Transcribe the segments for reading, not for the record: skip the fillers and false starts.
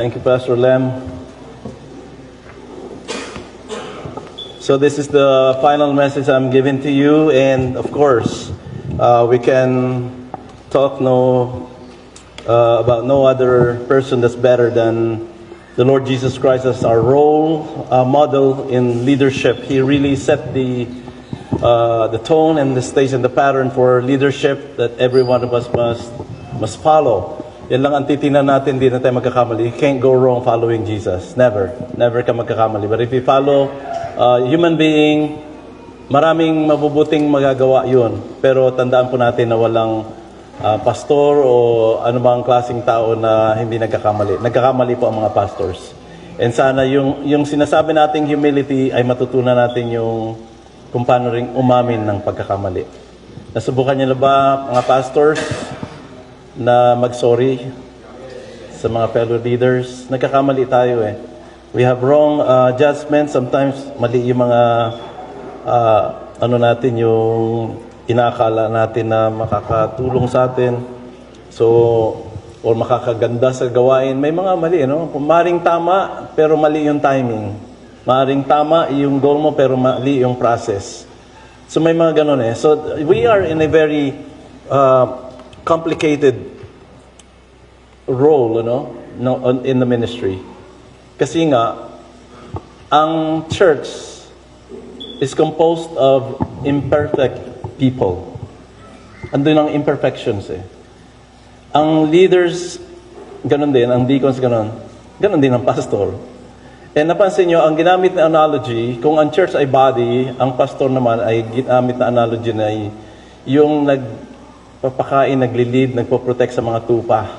Thank you, Pastor Lem. So this is the final message I'm giving to you, and of course, we can talk about no other person that's better than the Lord Jesus Christ as our role model in leadership. He really set the tone and the stage and the pattern for leadership that every one of us must follow. Yan lang ang titingnan natin, hindi na tayo magkakamali. You can't go wrong following Jesus. Never. Never ka magkakamali. But if you follow human being, maraming mabubuting magagawa yun. Pero tandaan po natin na walang pastor o anumang klaseng tao na hindi nagkakamali. Nagkakamali po ang mga pastors. And sana yung sinasabi nating humility ay matutunan natin yung kung paano rin umamin ng pagkakamali. Nasubukan niyo na ba, mga pastors, na mag-sorry sa mga fellow leaders? Nagkakamali tayo eh. We have wrong judgment. Sometimes mali yung mga natin, yung inaakala natin na makakatulong sa atin. So, or makakaganda sa gawain. May mga mali, no? Maring tama, pero mali yung timing. Maring tama yung goal mo, pero mali yung process. So, may mga ganun eh. So, we are in a very complicated role, in the ministry. Kasi nga, ang church is composed of imperfect people. Andun ang imperfections eh. Ang leaders, ganun din. Ang deacons, ganun. Ganun din ang pastor. And napansin nyo, ang ginamit na analogy, kung ang church ay body, ang pastor naman ay ginamit na analogy na yung nagpapakain, naglilid, nagpo-protect sa mga tupa.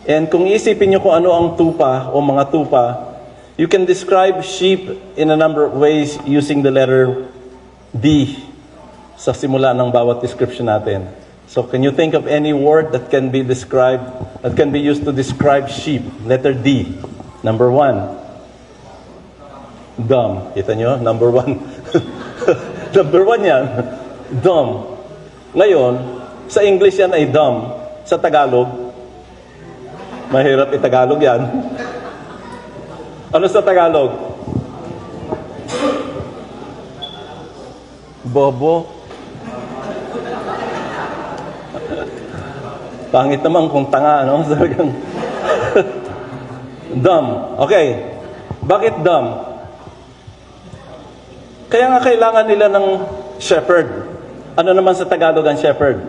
And kung isipin nyo kung ano ang tupa o mga tupa, you can describe sheep in a number of ways using the letter D sa simula ng bawat description natin. So can you think of any word that can be used to describe sheep? Letter D. Number 1. Dumb. Kita nyo? Number 1. Number 1 yan. Dumb. Ngayon, sa English yan ay dumb. Sa Tagalog, mahirap i-Tagalog yan. Ano sa Tagalog? Bobo. Pangit naman kung tanga, no? Dumb. Okay. Bakit dumb? Kaya nga kailangan nila ng shepherd. Ano naman sa Tagalog ang shepherd?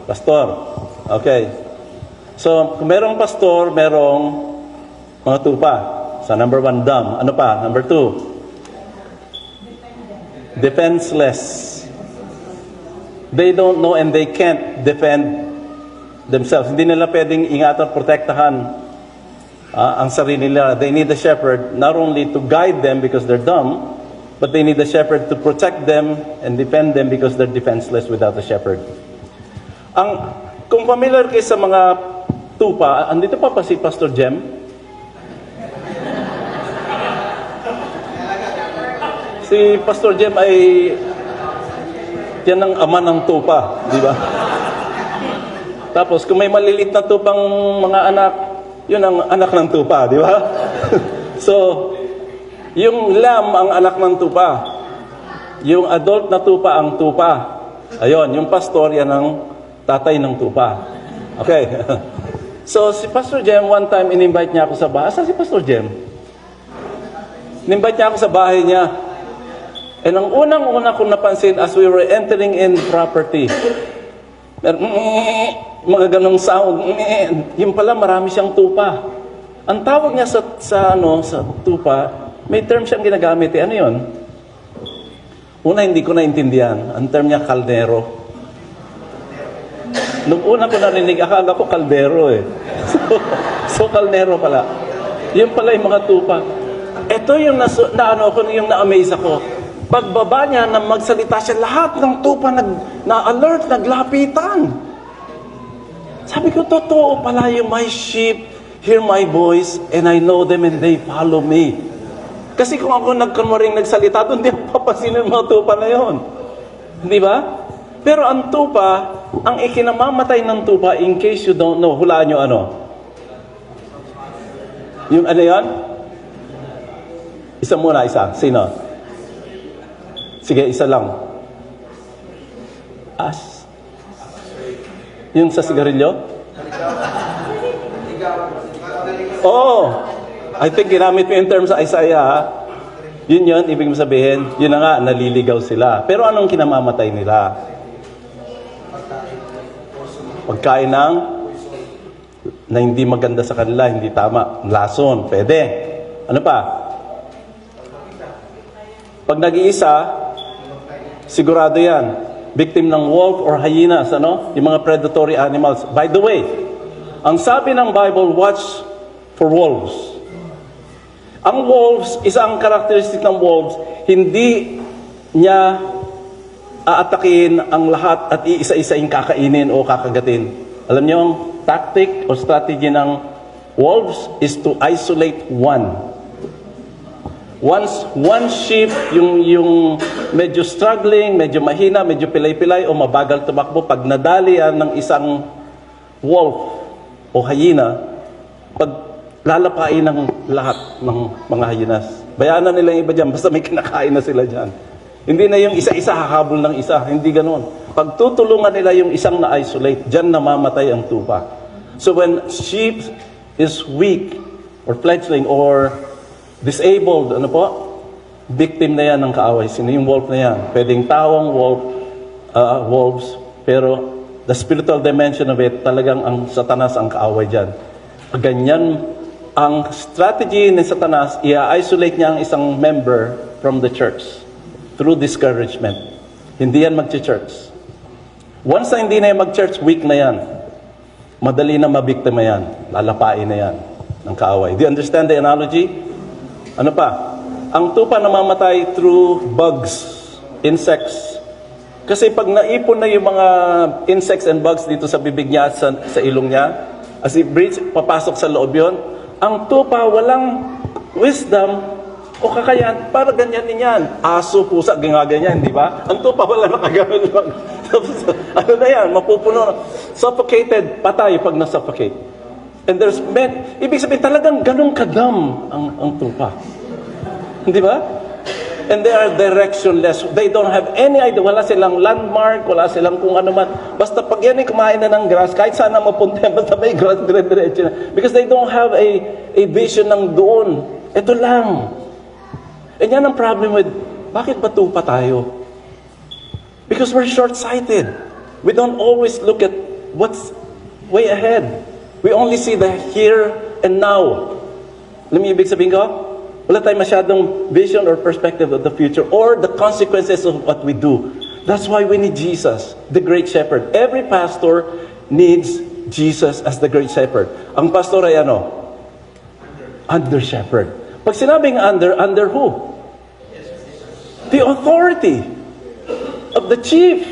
Pastor. Okay. So, kung merong pastor, merong mga tupa. So, number 1, dumb. Ano pa? Number 2, defenseless. They don't know and they can't defend themselves. Hindi nila pwedeng ingatan, protektahan ang sarili nila. They need a shepherd not only to guide them because they're dumb, but they need a shepherd to protect them and defend them because they're defenseless without a shepherd. Kung familiar kayo sa mga tupa, andito pa si Pastor Jem. Si Pastor Jem ay yan ang ama ng tupa, di ba? Tapos kung may maliliit na tupang mga anak, yun ang anak ng tupa, di ba? So, yung lamb ang anak ng tupa. Yung adult na tupa ang tupa. Ayun, yung pastor, yan ang tatay ng tupa. Okay. So, si Pastor Jem, one time, in-invite niya ako sa bahay. Asa si Pastor Jem? In-invite niya ako sa bahay niya. And ang unang-una kong napansin as we were entering in property, mga ganong sound, yung pala marami siyang tupa. Ang tawag niya sa tupa, may term siyang ginagamit. Ano yun? Una, hindi ko naintindihan. Ang term niya, kaldero. Nung una ko narinig, akala ko kaldero eh. So kaldero pala. Yung pala yung mga tupa. Ito yung yung na-amaze ako. Pagbaba niya na magsalita siya, lahat ng tupa na-alert, naglapitan. Sabi ko, totoo pala yung my sheep hear my voice and I know them and they follow me. Kasi kung ako nagkunwaring nagsalita doon, hindi ako papasinin mga tupa na yun. Di ba? Pero ang tupa, ang ikinamamatay ng tupa, in case you don't know, hulaan nyo ano? Yung ano yan? Isa muna, isa. Sino? Sige, isa lang. As. Yung sa sigarilyo? Oh, I think ginamit mo in terms sa Isaiah, ha? Yun, ibig mo sabihin, yun na nga, naliligaw sila. Pero anong kinamamatay nila? Pagkain ng na hindi maganda sa kanila, hindi tama. Lason, pwede. Ano pa? Pag nag-iisa, sigurado yan. Victim ng wolf or hyenas, ano? Yung mga predatory animals. By the way, ang sabi ng Bible, watch for wolves. Ang wolves, isang karakteristik ng wolves, hindi niya aatakin ang lahat at iisa-isaing kakainin o kakagatin. Alam niyo ang tactic o strategy ng wolves is to isolate one. Once one sheep, yung medyo struggling, medyo mahina, medyo pilay-pilay o mabagal tumakbo, pag nadali yan ng isang wolf o hyena, pag lalapain ng lahat ng mga hyenas. Bayanan nila yung iba dyan, basta may kinakain na sila dyan. Hindi na yung isa-isa hahabol ng isa, hindi ganoon. Pag tutulungan nila yung isang na-isolate, dyan namamatay ang tupa. So when sheep is weak or fledgling or disabled, ano po? Victim na yan ng kaaway. Sino yung wolf na yan? Pwedeng tawang wolves, pero the spiritual dimension of it, talagang ang Satanas ang kaaway dyan. Ganyan, ang strategy ni Satanas, i-isolate niya ang isang member from the church through discouragement. Hindi yan mag-church. Once na hindi na yan mag-church, weak na yan. Madali na mabiktima yan. Lalapain na yan ng kaaway. Do you understand the analogy? Ano pa? Ang tupa namamatay through bugs, insects. Kasi pag naipon na yung mga insects and bugs dito sa bibig niya at sa ilong niya, as it breathes, papasok sa loob yun, ang tupa walang wisdom o kakayahan para ganyan din yan. Aso, pusa, ganyan, di ba? Ang tupa wala nakagano'n lang. Ano na yan? Mapupuno. Suffocated, patay pag na-suffocate. And there's men, ibig sabihin talagang ganun kadam ang tupa. Di ba? And they are directionless. They don't have any idea. Wala silang landmark, wala silang kung ano man. Basta pag yan ay kumain na ng grass, kahit saan na mapunta, basta may grass, dire-diretso na. Because they don't have a vision ng doon. Ito lang. And yan ang problem with, bakit ba tupa tayo? Because we're short-sighted. We don't always look at what's way ahead. We only see the here and now. Alam mo ibig sabihin ko? Wala tayong masyadong vision or perspective of the future or the consequences of what we do. That's why we need Jesus, the great shepherd. Every pastor needs Jesus as the great shepherd. Ang pastor ay ano? Under shepherd. Pag sinabing under who? The authority of the chief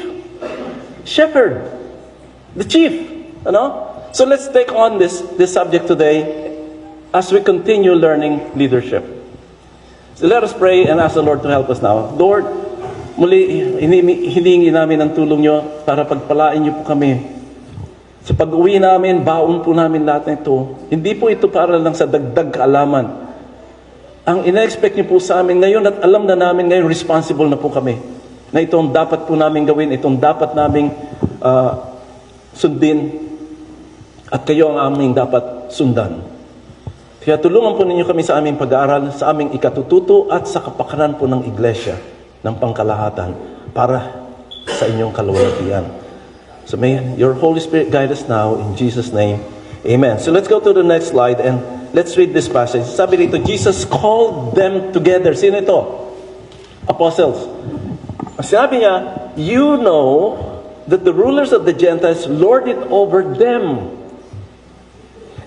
shepherd. The chief. Ano? So let's take on this subject today as we continue learning leadership. So let us pray and ask the Lord to help us now. Lord, muli hiningi namin ang tulong nyo para pagpalain nyo po kami. Sa pag-uwi namin, baon po namin lahat ng ito. Hindi po ito para lang sa dagdag kaalaman. Ang ina-expect nyo po sa amin ngayon at alam na namin ngayon, responsible na po kami. Na itong dapat po namin gawin, itong dapat namin sundin. At kayo ang aming dapat sundan. Kaya tulungan po ninyo kami sa aming pag-aaral, sa aming ikatututo at sa kapakanan po ng iglesia ng pangkalahatan para sa inyong kalwalhatian. So may your Holy Spirit guide us now in Jesus' name. Amen. So let's go to the next slide and let's read this passage. Sabi dito, Jesus called them together. Sino ito? Apostles. Sabi niya, you know that the rulers of the Gentiles lord it over them.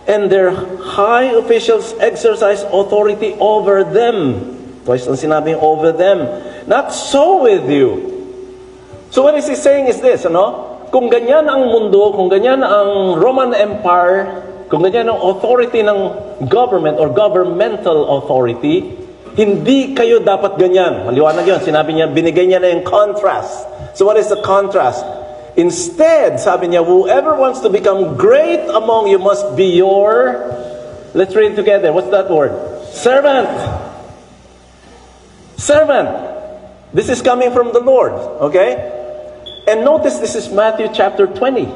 And their high officials exercise authority over them. Twice ang sinabing over them. Not so with you. So what is he saying is this, ano? Kung ganyan ang mundo, kung ganyan ang Roman Empire, kung ganyan ang authority ng government or governmental authority, hindi kayo dapat ganyan. Maliwanag yun. Sinabi niya, binigay niya na yung contrast. So what is the contrast? Instead, sabi niya, whoever wants to become great among you must be your Let's read together. What's that word? Servant. Servant. This is coming from the Lord. Okay? And notice this is Matthew chapter 20.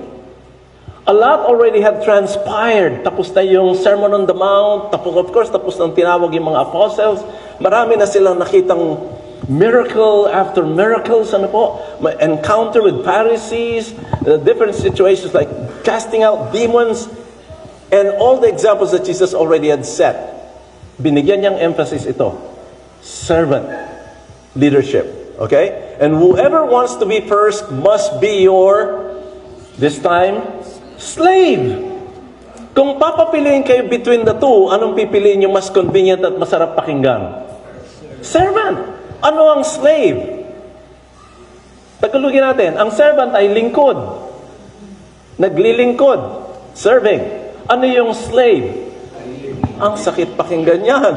A lot already had transpired. Tapos na yung Sermon on the Mount. Tapos, of course, tapos nang tinawag yung mga apostles. Marami na silang nakitang miracle after miracles. Ano po? Encounter with Pharisees. Different situations like casting out demons. And all the examples that Jesus already had set. Binigyan niyang emphasis ito. Servant. Leadership. Okay? And whoever wants to be first must be your, this time, slave. Kung papapiliin kayo between the two, anong pipiliin yung mas convenient at masarap pakinggan? Servant. Ano ang slave? Tagalogin natin. Ang servant ay lingkod. Naglilingkod. Serving. Ano yung slave? Ang sakit pakinggan yan.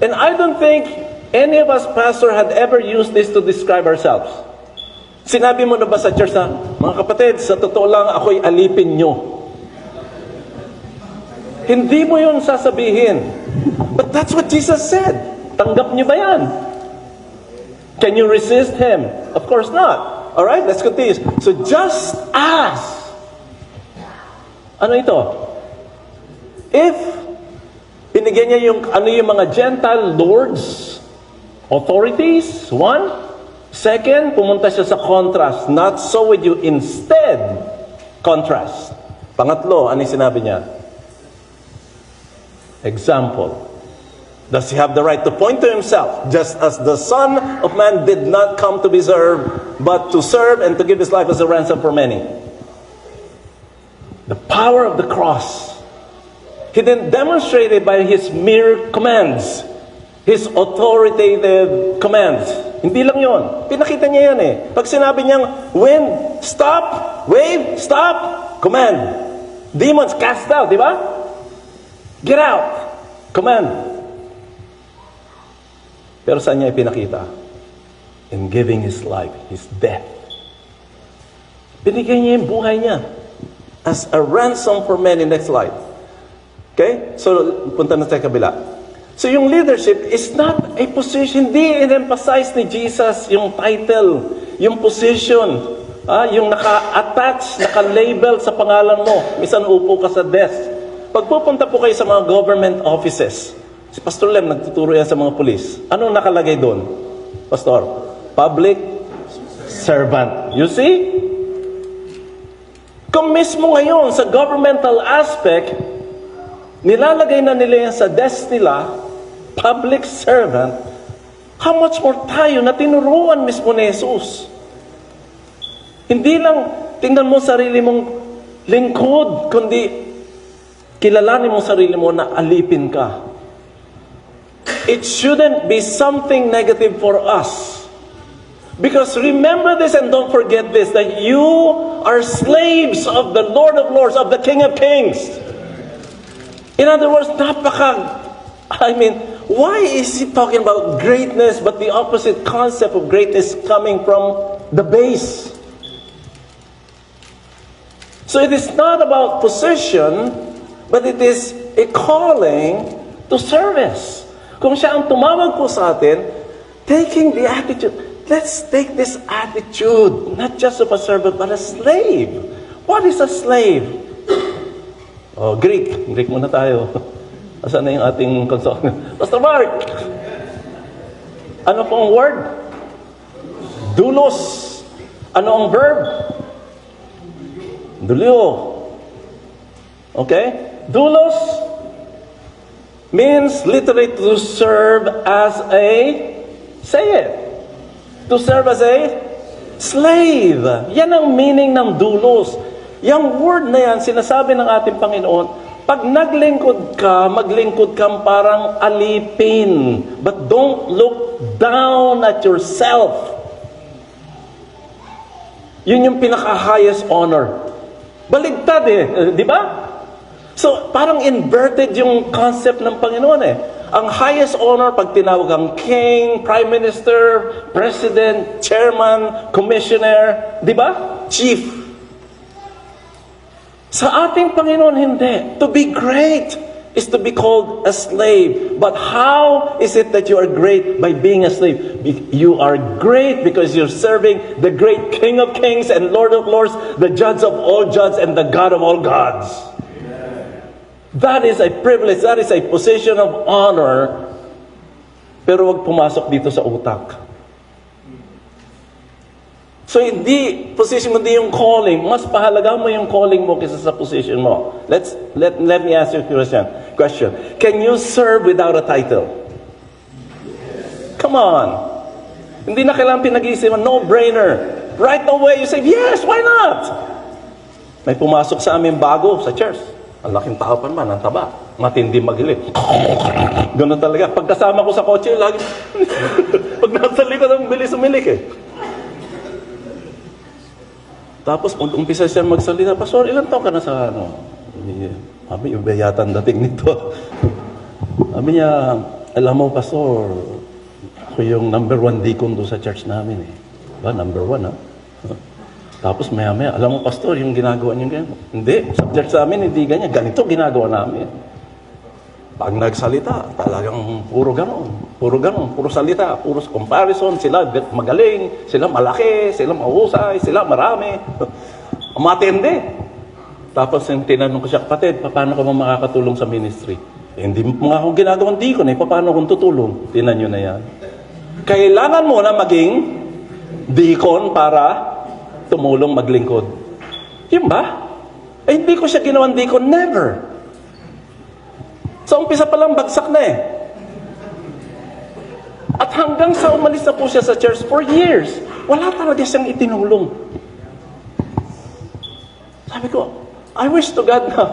And I don't think any of us, pastor, had ever used this to describe ourselves. Sinabi mo na ba sa church na, mga kapatid, sa totoo lang, ako'y alipin nyo. Hindi mo yun sasabihin. But that's what Jesus said. Tanggap nyo ba yan? Can you resist Him? Of course not. Alright, let's continue. So just as, ano ito? If, binigyan niya yung, ano yung mga Gentile lords, authorities, one. Second, pumunta siya sa contrast. Not so with you. Instead, contrast. Pangatlo, ano yung sinabi niya? Example. Does he have the right to point to himself? Just as the Son of Man did not come to be served, but to serve and to give his life as a ransom for many. The power of the cross. He didn't demonstrate it by his mere commands. His authoritative commands. Hindi lang yon. Pinakita niya yan eh. Pag sinabi niyang, wind, stop, wave, stop, command. Demons, cast out, di ba? Get out, command. Pero saan niya ipinakita? In giving his life, his death. Binigay niya yung buhay niya as a ransom for many. Next slide. Okay? So, punta na tayo kabila. So yung leadership is not a position. Hindi in-emphasize ni Jesus yung title, yung position, yung naka-attach, naka-label sa pangalan mo. Minsan upo ka sa desk. Pagpupunta po kayo sa mga government offices, si Pastor Lem nagtuturo yan sa mga police. Anong nakalagay doon, Pastor? Public servant. You see? Kung mismo ngayon sa governmental aspect, nilalagay na nila yan sa desk nila, public servant, how much more tayo na tinuruan mismo ni Jesus? Hindi lang tingnan mo sarili mong lingkod, kundi kilalanin mo sarili mo na alipin ka. It shouldn't be something negative for us. Because remember this and don't forget this, that you are slaves of the Lord of Lords, of the King of Kings. In other words, why is he talking about greatness, but the opposite concept of greatness coming from the base? So it is not about position, but it is a calling to service. Kung siya ang tumawag po sa atin, taking the attitude, let's take this attitude, not just of a servant, but a slave. What is a slave? Oh, Greek muna tayo. Asan na yung ating consultant? Pastor Mark! Ano pong word? Doulos. Ano ang verb? Dulio. Okay? Doulos means literally to serve as a, say it, to serve as a slave. Yan ang meaning ng doulos. Yung word na yan, sinasabi ng ating Panginoon, pag naglingkod ka, maglingkod kang parang alipin. But don't look down at yourself. Yun yung pinaka-highest honor. Baligtad di ba? So, parang inverted yung concept ng Panginoon Ang highest honor, pag tinawag ang king, prime minister, president, chairman, commissioner, di ba? Chief. Sa ating Panginoon, hindi. To be great is to be called a slave. But how is it that you are great by being a slave? You are great because you're serving the great King of Kings and Lord of Lords, the Judge of all judges and the God of all gods. That is a privilege. That is a position of honor. Pero wag pumasok dito sa utak. So hindi, position mo hindi yung calling. Mas pahalaga mo yung calling mo kaysa sa position mo. Let me ask you a question. Can you serve without a title? Come on. Hindi na kailangan pinag-iisipan. No-brainer. Right away, you say, yes, why not? May pumasok sa amin bago sa church. Ang laking tahapan man, ang taba. Matindi maghilig. Ganun talaga. Pagkasama ko sa kotse, lagi, pag nasa likod, ang bilis umilik eh. Tapos, umpisa siya magsalita, Pastor, ilan taon ka na sa ano? Sabi, iba yata ang dating nito. Sabi niya, alam mo, Pastor, ako yung number 1 deacon doon sa church namin eh. Ba, number 1 ha? Tapos maya-maya, alam mo, Pastor, yung ginagawa niyo ganyan. Hindi, sa church namin, hindi ganyan. Ganito ginagawa namin. Pag nagsalita, talagang puro ganon. Puro salita, puro comparison. Sila magaling, sila malaki, sila mahusay, sila marami. Matindi. Tapos tinanong ko siya, kapatid, paano ka ba makakatulong sa ministry? Hindi mo nga akong ginagawang deacon eh, paano akong tutulong? Tinan nyo na yan. Kailangan mo na maging deacon para tumulong maglingkod. Yun ba? Eh, hindi ko siya ginawang deacon, never. Sa umpisa pa lang, bagsak na eh. At hanggang sa umalis na po siya sa church for years, wala talaga siyang itinulong. Sabi ko, I wish to God na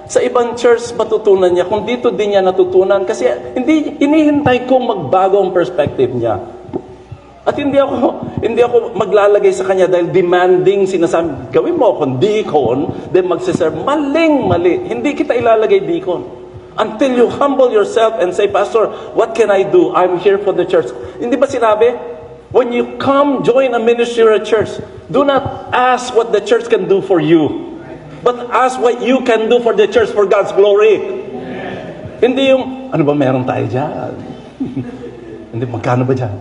sa ibang church matutunan niya, kung dito din niya natutunan, kasi hinihintay ko magbago ang perspective niya. At hindi ako maglalagay sa kanya dahil demanding sinasabi, gawin mo akong deacon, then magsiserve. Mali. Hindi kita ilalagay deacon. Until you humble yourself and say, Pastor, what can I do? I'm here for the church. Hindi ba sinabi? When you come join a ministry or a church, do not ask what the church can do for you, but ask what you can do for the church for God's glory. Hindi yung, ano ba meron tayo dyan? Hindi, magkano ba dyan?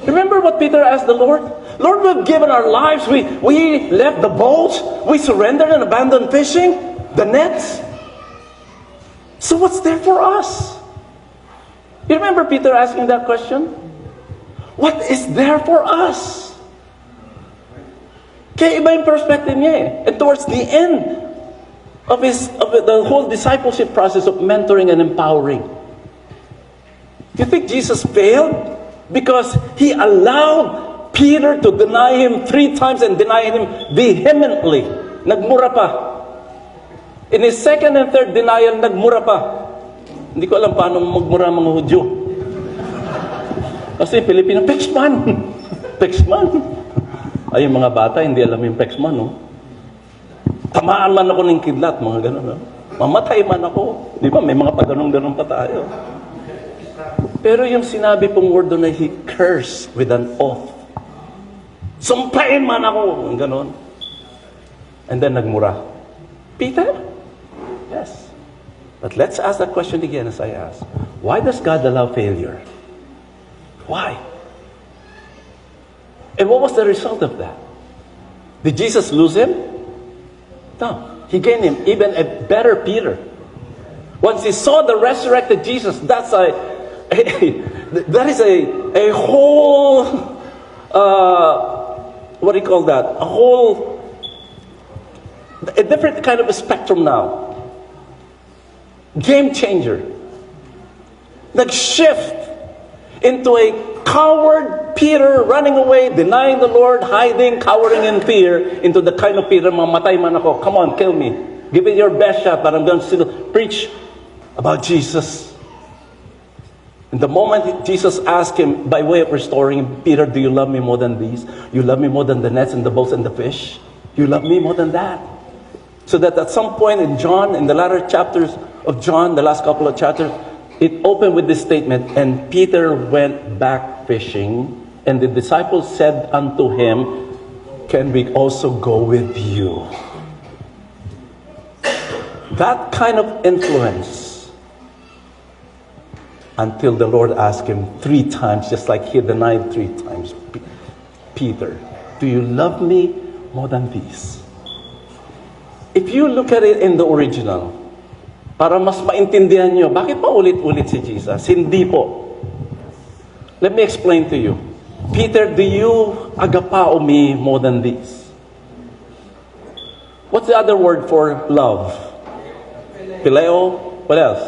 Remember what Peter asked the Lord? Lord, we've given our lives. We left the boats. We surrendered and abandoned fishing. The nets. So what's there for us? You remember Peter asking that question? What is there for us? Kaya iba yung perspective niya eh. And towards the end of the whole discipleship process of mentoring and empowering, do you think Jesus failed? Because he allowed Peter to deny him 3 times and deny him vehemently. Nagmura pa. In his second and third denial, nagmura pa. Hindi ko alam paano magmura mga Hudyo. Kasi Pilipino, Pexman. Pexman. Ay, yung mga bata, hindi alam yung Pexman, no? Tamaan man ako ng kidlat, mga gano'n, no? Mamatay man ako. Di ba, may mga paganong-ganong pa tayo. Pero yung sinabi pong word doon na he cursed with an oath. Sumpain man ako. Gano'n. And then nagmura. Peter? Yes. But let's ask that question again as I ask. Why does God allow failure? Why? And what was the result of that? Did Jesus lose him? No. He gained him even a better Peter. Once he saw the resurrected Jesus, that is a whole, what do you call that? A different kind of a spectrum now. Game changer. Nag-shift into a coward Peter running away, denying the Lord, hiding, cowering in fear, into the kind of Peter, mamatay man ako, come on, kill me. Give it your best shot, but I'm going to still preach about Jesus. And the moment Jesus asked him, by way of restoring him, Peter, do you love me more than these? You love me more than the nets and the boats and the fish? You love me more than that? So that at some point in John, in the latter chapters of John, the last couple of chapters, it opened with this statement, and Peter went back fishing, and the disciples said unto him, can we also go with you? That kind of influence, until the Lord asked him 3 times, just like he denied 3 times, Peter, do you love me more than these? If you look at it in the original, para mas maintindihan nyo, bakit pa ulit-ulit si Jesus? Hindi po. Let me explain to you. Peter, do you agapao me more than these? What's the other word for love? Phileo. What else?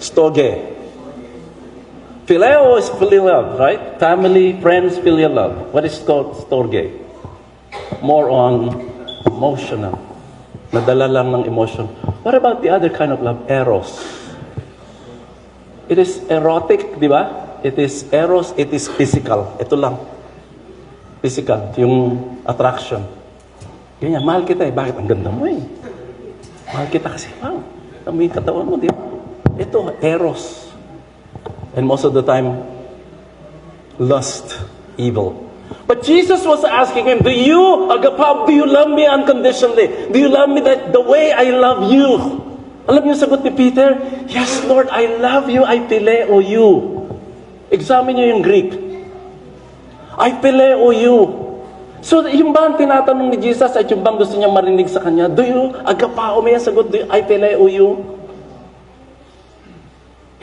Storge. Phileo is filial love, right? Family, friends, filial love. What is called storge? More on emotional. Nadala lang ng emotion. What about the other kind of love? Eros. It is erotic, di ba? It is eros, it is physical. Ito lang. Physical, yung attraction. Ganyan, mahal kita eh. Bakit? Ang ganda mo eh. Mahal kita kasi, wow, may katawan mo, di ba? Ito, eros. And most of the time, lust, evil. But Jesus was asking him, do you love me unconditionally? Do you love me the way I love you? Alam niyo sagot ni Peter? Yes, Lord, I love you, I phileo you. Examine niyo yung Greek. I phileo you. So, yung ba ang tinatanong ni Jesus at yung bang gusto niya marinig sa kanya? Do you agapao me? Sagot, do you, I phileo you?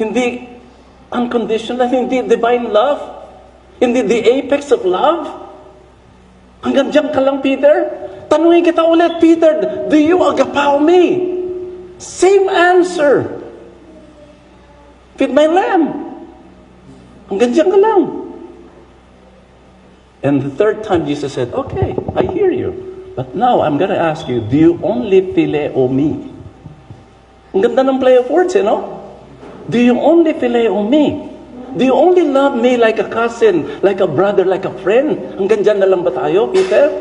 Hindi unconditional, hindi divine love. Hindi the apex of love? Hanggang diyan ka lang, Peter? Tanungin kita ulit, Peter, do you agapao me? Same answer. Feed my lamb. Hanggang diyan ka lang. And the 3rd time, Jesus said, okay, I hear you. But now, I'm gonna ask you, do you only phileo me? Ang ganda ng play of words, no? Do you only phileo me? Do you only love me like a cousin, like a brother, like a friend? Hanggang dyan na lang ba tayo, Peter?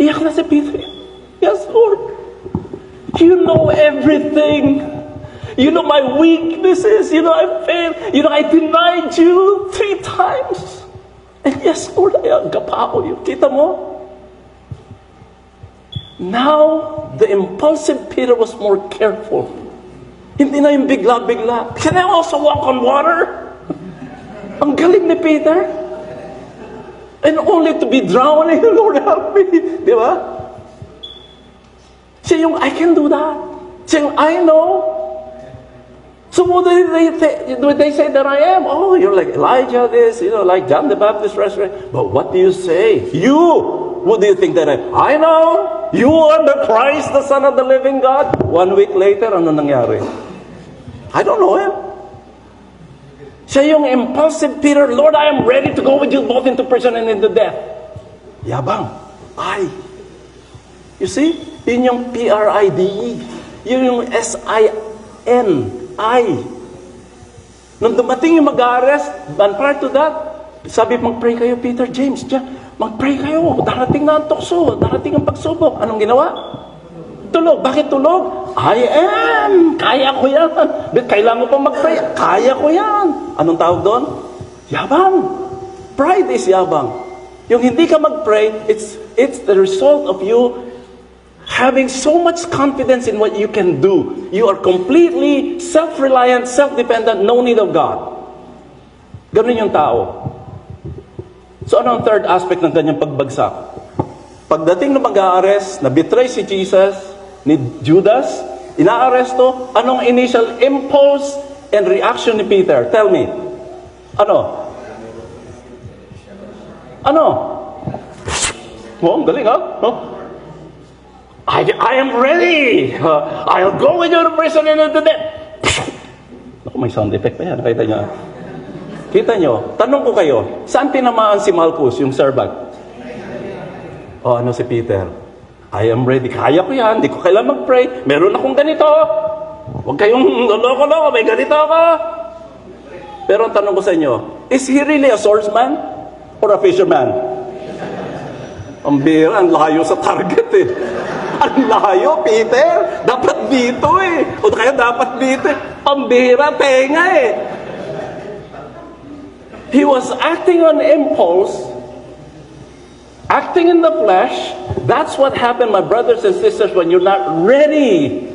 Iyak na si Peter. Yes, Lord. You know everything. You know my weaknesses. You know I failed. You know I denied you 3 times. And yes, Lord, I agapao you. Kita mo? Now, the impulsive Peter was more careful. Hindi na yung bigla-bigla. Can I also walk on water? Ang galing ni Peter. And only to be drowning, Lord help me. Di ba? Siya yung, I can do that. Siya yung, I know. So what do they say that I am? Oh, you're like Elijah this, like John the Baptist resurrected. But what do you say? You! What do you think that I know! You are the Christ, the Son of the living God. 1 week later, ano nangyari? I don't know him. Siya yung impulsive Peter, Lord, I am ready to go with you both into prison and into death. Yabang. You see? Yun yung Pride. Yun yung S-I-N. Nung dumating yung mag-arrest, and prior to that, sabi, mag-pray kayo, Peter, James, mag-pray kayo. Darating na ang tukso. Darating ang pagsubok. Anong ginawa? Tulog. Bakit tulog? I am. Kaya ko yan. Kailangan mo pang mag-pray. Kaya ko yan. Anong tawag doon? Yabang. Pride is yabang. Yung hindi ka mag-pray, it's the result of you having so much confidence in what you can do. You are completely self-reliant, self-dependent, no need of God. Ganun yung tao. So ano ang 3rd aspect ng kanyang pagbagsak? Pagdating na mag-a-arrest, na-betray si Jesus, ni Judas, ina-aresto, anong initial impulse and reaction ni Peter? Tell me. Ano? Oh, ang galing, ha? Huh? I am ready. I'll go with you to prison and into death. Naku, may sound effect pa yan. Nakita niyo? Kita nyo? Tanong ko kayo, saan tinamaan si Malchus, yung servant? O, ano si Peter? I am ready. Kaya ko yan. Hindi ko kailangan mag-pray. Meron akong ganito. Huwag kayong loko-loko. May ganito ako. Pero ang tanong ko sa inyo, is he really a swordsman or a fisherman? Ang bira, ang layo sa target eh. Ang layo, Peter. Dapat dito eh. O kaya dapat dito eh. Ang bira, tenga eh. He was acting on impulse Acting in the flesh, that's what happened, my brothers and sisters, when you're not ready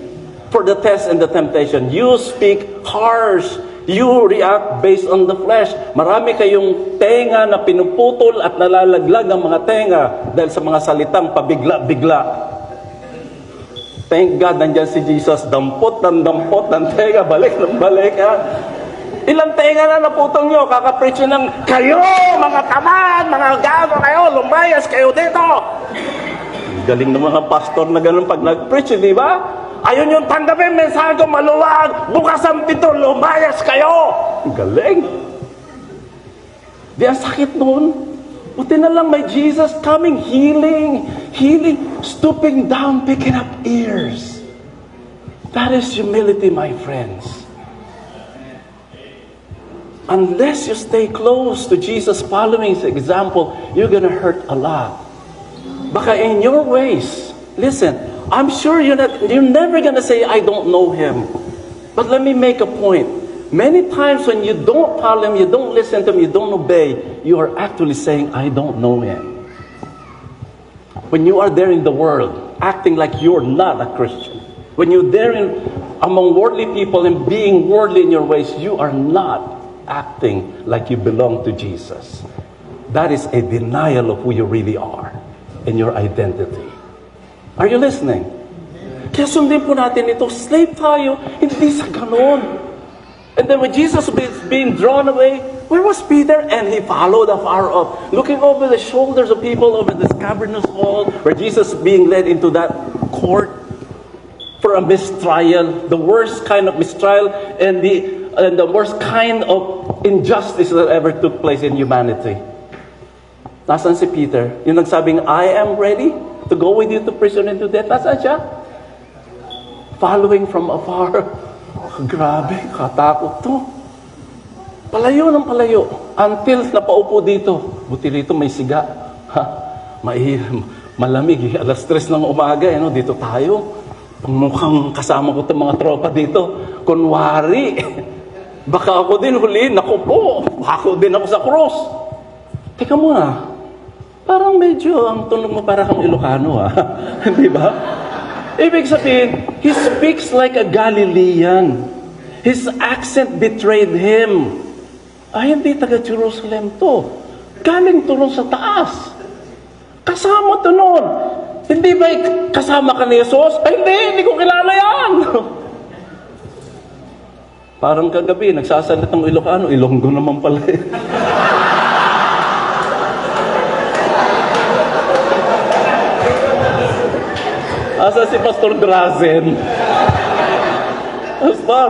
for the test and the temptation. You speak harsh. You react based on the flesh. Marami kayong tenga na pinuputol at nalalaglag ang mga tenga dahil sa mga salitang pabigla-bigla. Thank God, nandiyan si Jesus. Dampot ng tenga, balik ng balik. Ha? Ilang tenga na naputol nyo, kakapreach ng, kayo, mga tamad, mga gago kayo, lumayas kayo dito. Galing ng mga pastor na ganun pag nag-preach, di ba? Ayun yung tanggapin, mensahe ko maluwag, bukas ang pito, lumayas kayo. Galing. Di ang sakit nun. Buti na lang may Jesus coming, healing, stooping down, picking up ears. That is humility, my friends. Unless you stay close to Jesus, following his example, you're gonna hurt a lot. Baka in your ways, listen, I'm sure you're never gonna say, I don't know him. But let me make a point. Many times when you don't follow him, you don't listen to him, you don't obey, you are actually saying, I don't know him. When you are there in the world, acting like you're not a Christian, when you're there among worldly people and being worldly in your ways, you are not acting like you belong to Jesus. That is a denial of who you really are and your identity. Are you listening? Kaya sundin po natin ito, slave tayo, hindi sa ganon. And then when Jesus was being drawn away, where was Peter? And he followed afar off, looking over the shoulders of people over this cavernous hall, where Jesus was being led into that court for a mistrial, the worst kind of mistrial, and the worst kind of injustice that ever took place in humanity. Nasaan si Peter? Yung nagsabing, I am ready to go with you to prison and to death. Nasaan siya? Following from afar. Grabe, katakot to. Palayo ng palayo. Until napaupo dito. Buti rito may siga. Malamig. Alas 3 ng umaga. Dito tayo. Mukhang kasama ko itong mga tropa dito. Kunwari. Baka ako din huli. Naku po. Ako din ako sa cross. Teka muna. Parang medyo ang tunog mo para kang Ilocano, ha? Di ba? Ibig sabihin, he speaks like a Galilean. His accent betrayed him. Ay, hindi taga Jerusalem to. Galing to ron sa taas. Kasama to nun. Hindi ba kasama ka ni Jesus? Ay, hindi ko kilala yan. Parang kagabi, nagsasalitang Ilocano, Ilonggo naman pala eh. Asa si Pastor Drazen? Pastor,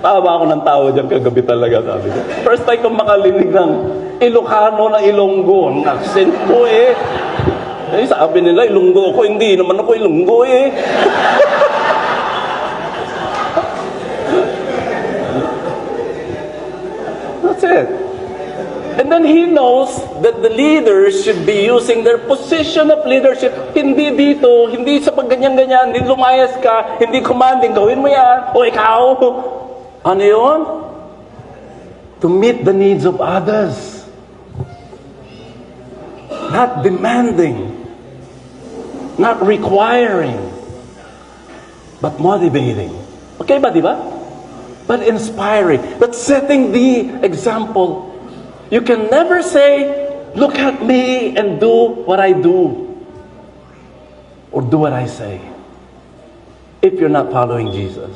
tawa ako ng tawa dyan kagabi talaga, sabi ko. First time kong makalinig ng Ilocano na Ilonggo. Ang accent ko eh. Sabi nila, Ilonggo ako. Hindi naman ako Ilonggo eh. That's it. And then he knows that the leaders should be using their position of leadership. Hindi dito, hindi sa pagganyan-ganyan, hindi lumayas ka, hindi commanding, gawin mo yan. O ikaw, ano yun? To meet the needs of others. Not demanding. Not requiring. But motivating. Okay ba, di ba? But inspiring. But setting the example. You can never say, look at me and do what I do. Or do what I say. If you're not following Jesus.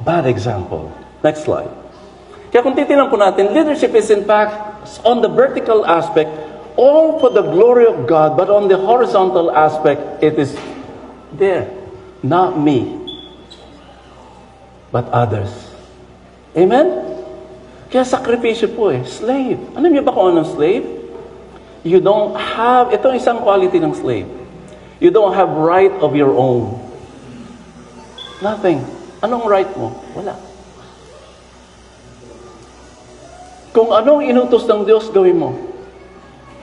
Bad example. Next slide. Kaya kung titignan po natin, leadership is in fact, on the vertical aspect, all for the glory of God, but on the horizontal aspect, it is there. Not me, but others. Amen? Kaya sakripisyo po eh. Slave. Alam niyo ba kung anong slave? You don't have, ito isang quality ng slave. You don't have right of your own. Nothing. Anong right mo? Wala. Kung anong inutos ng Diyos, gawin mo.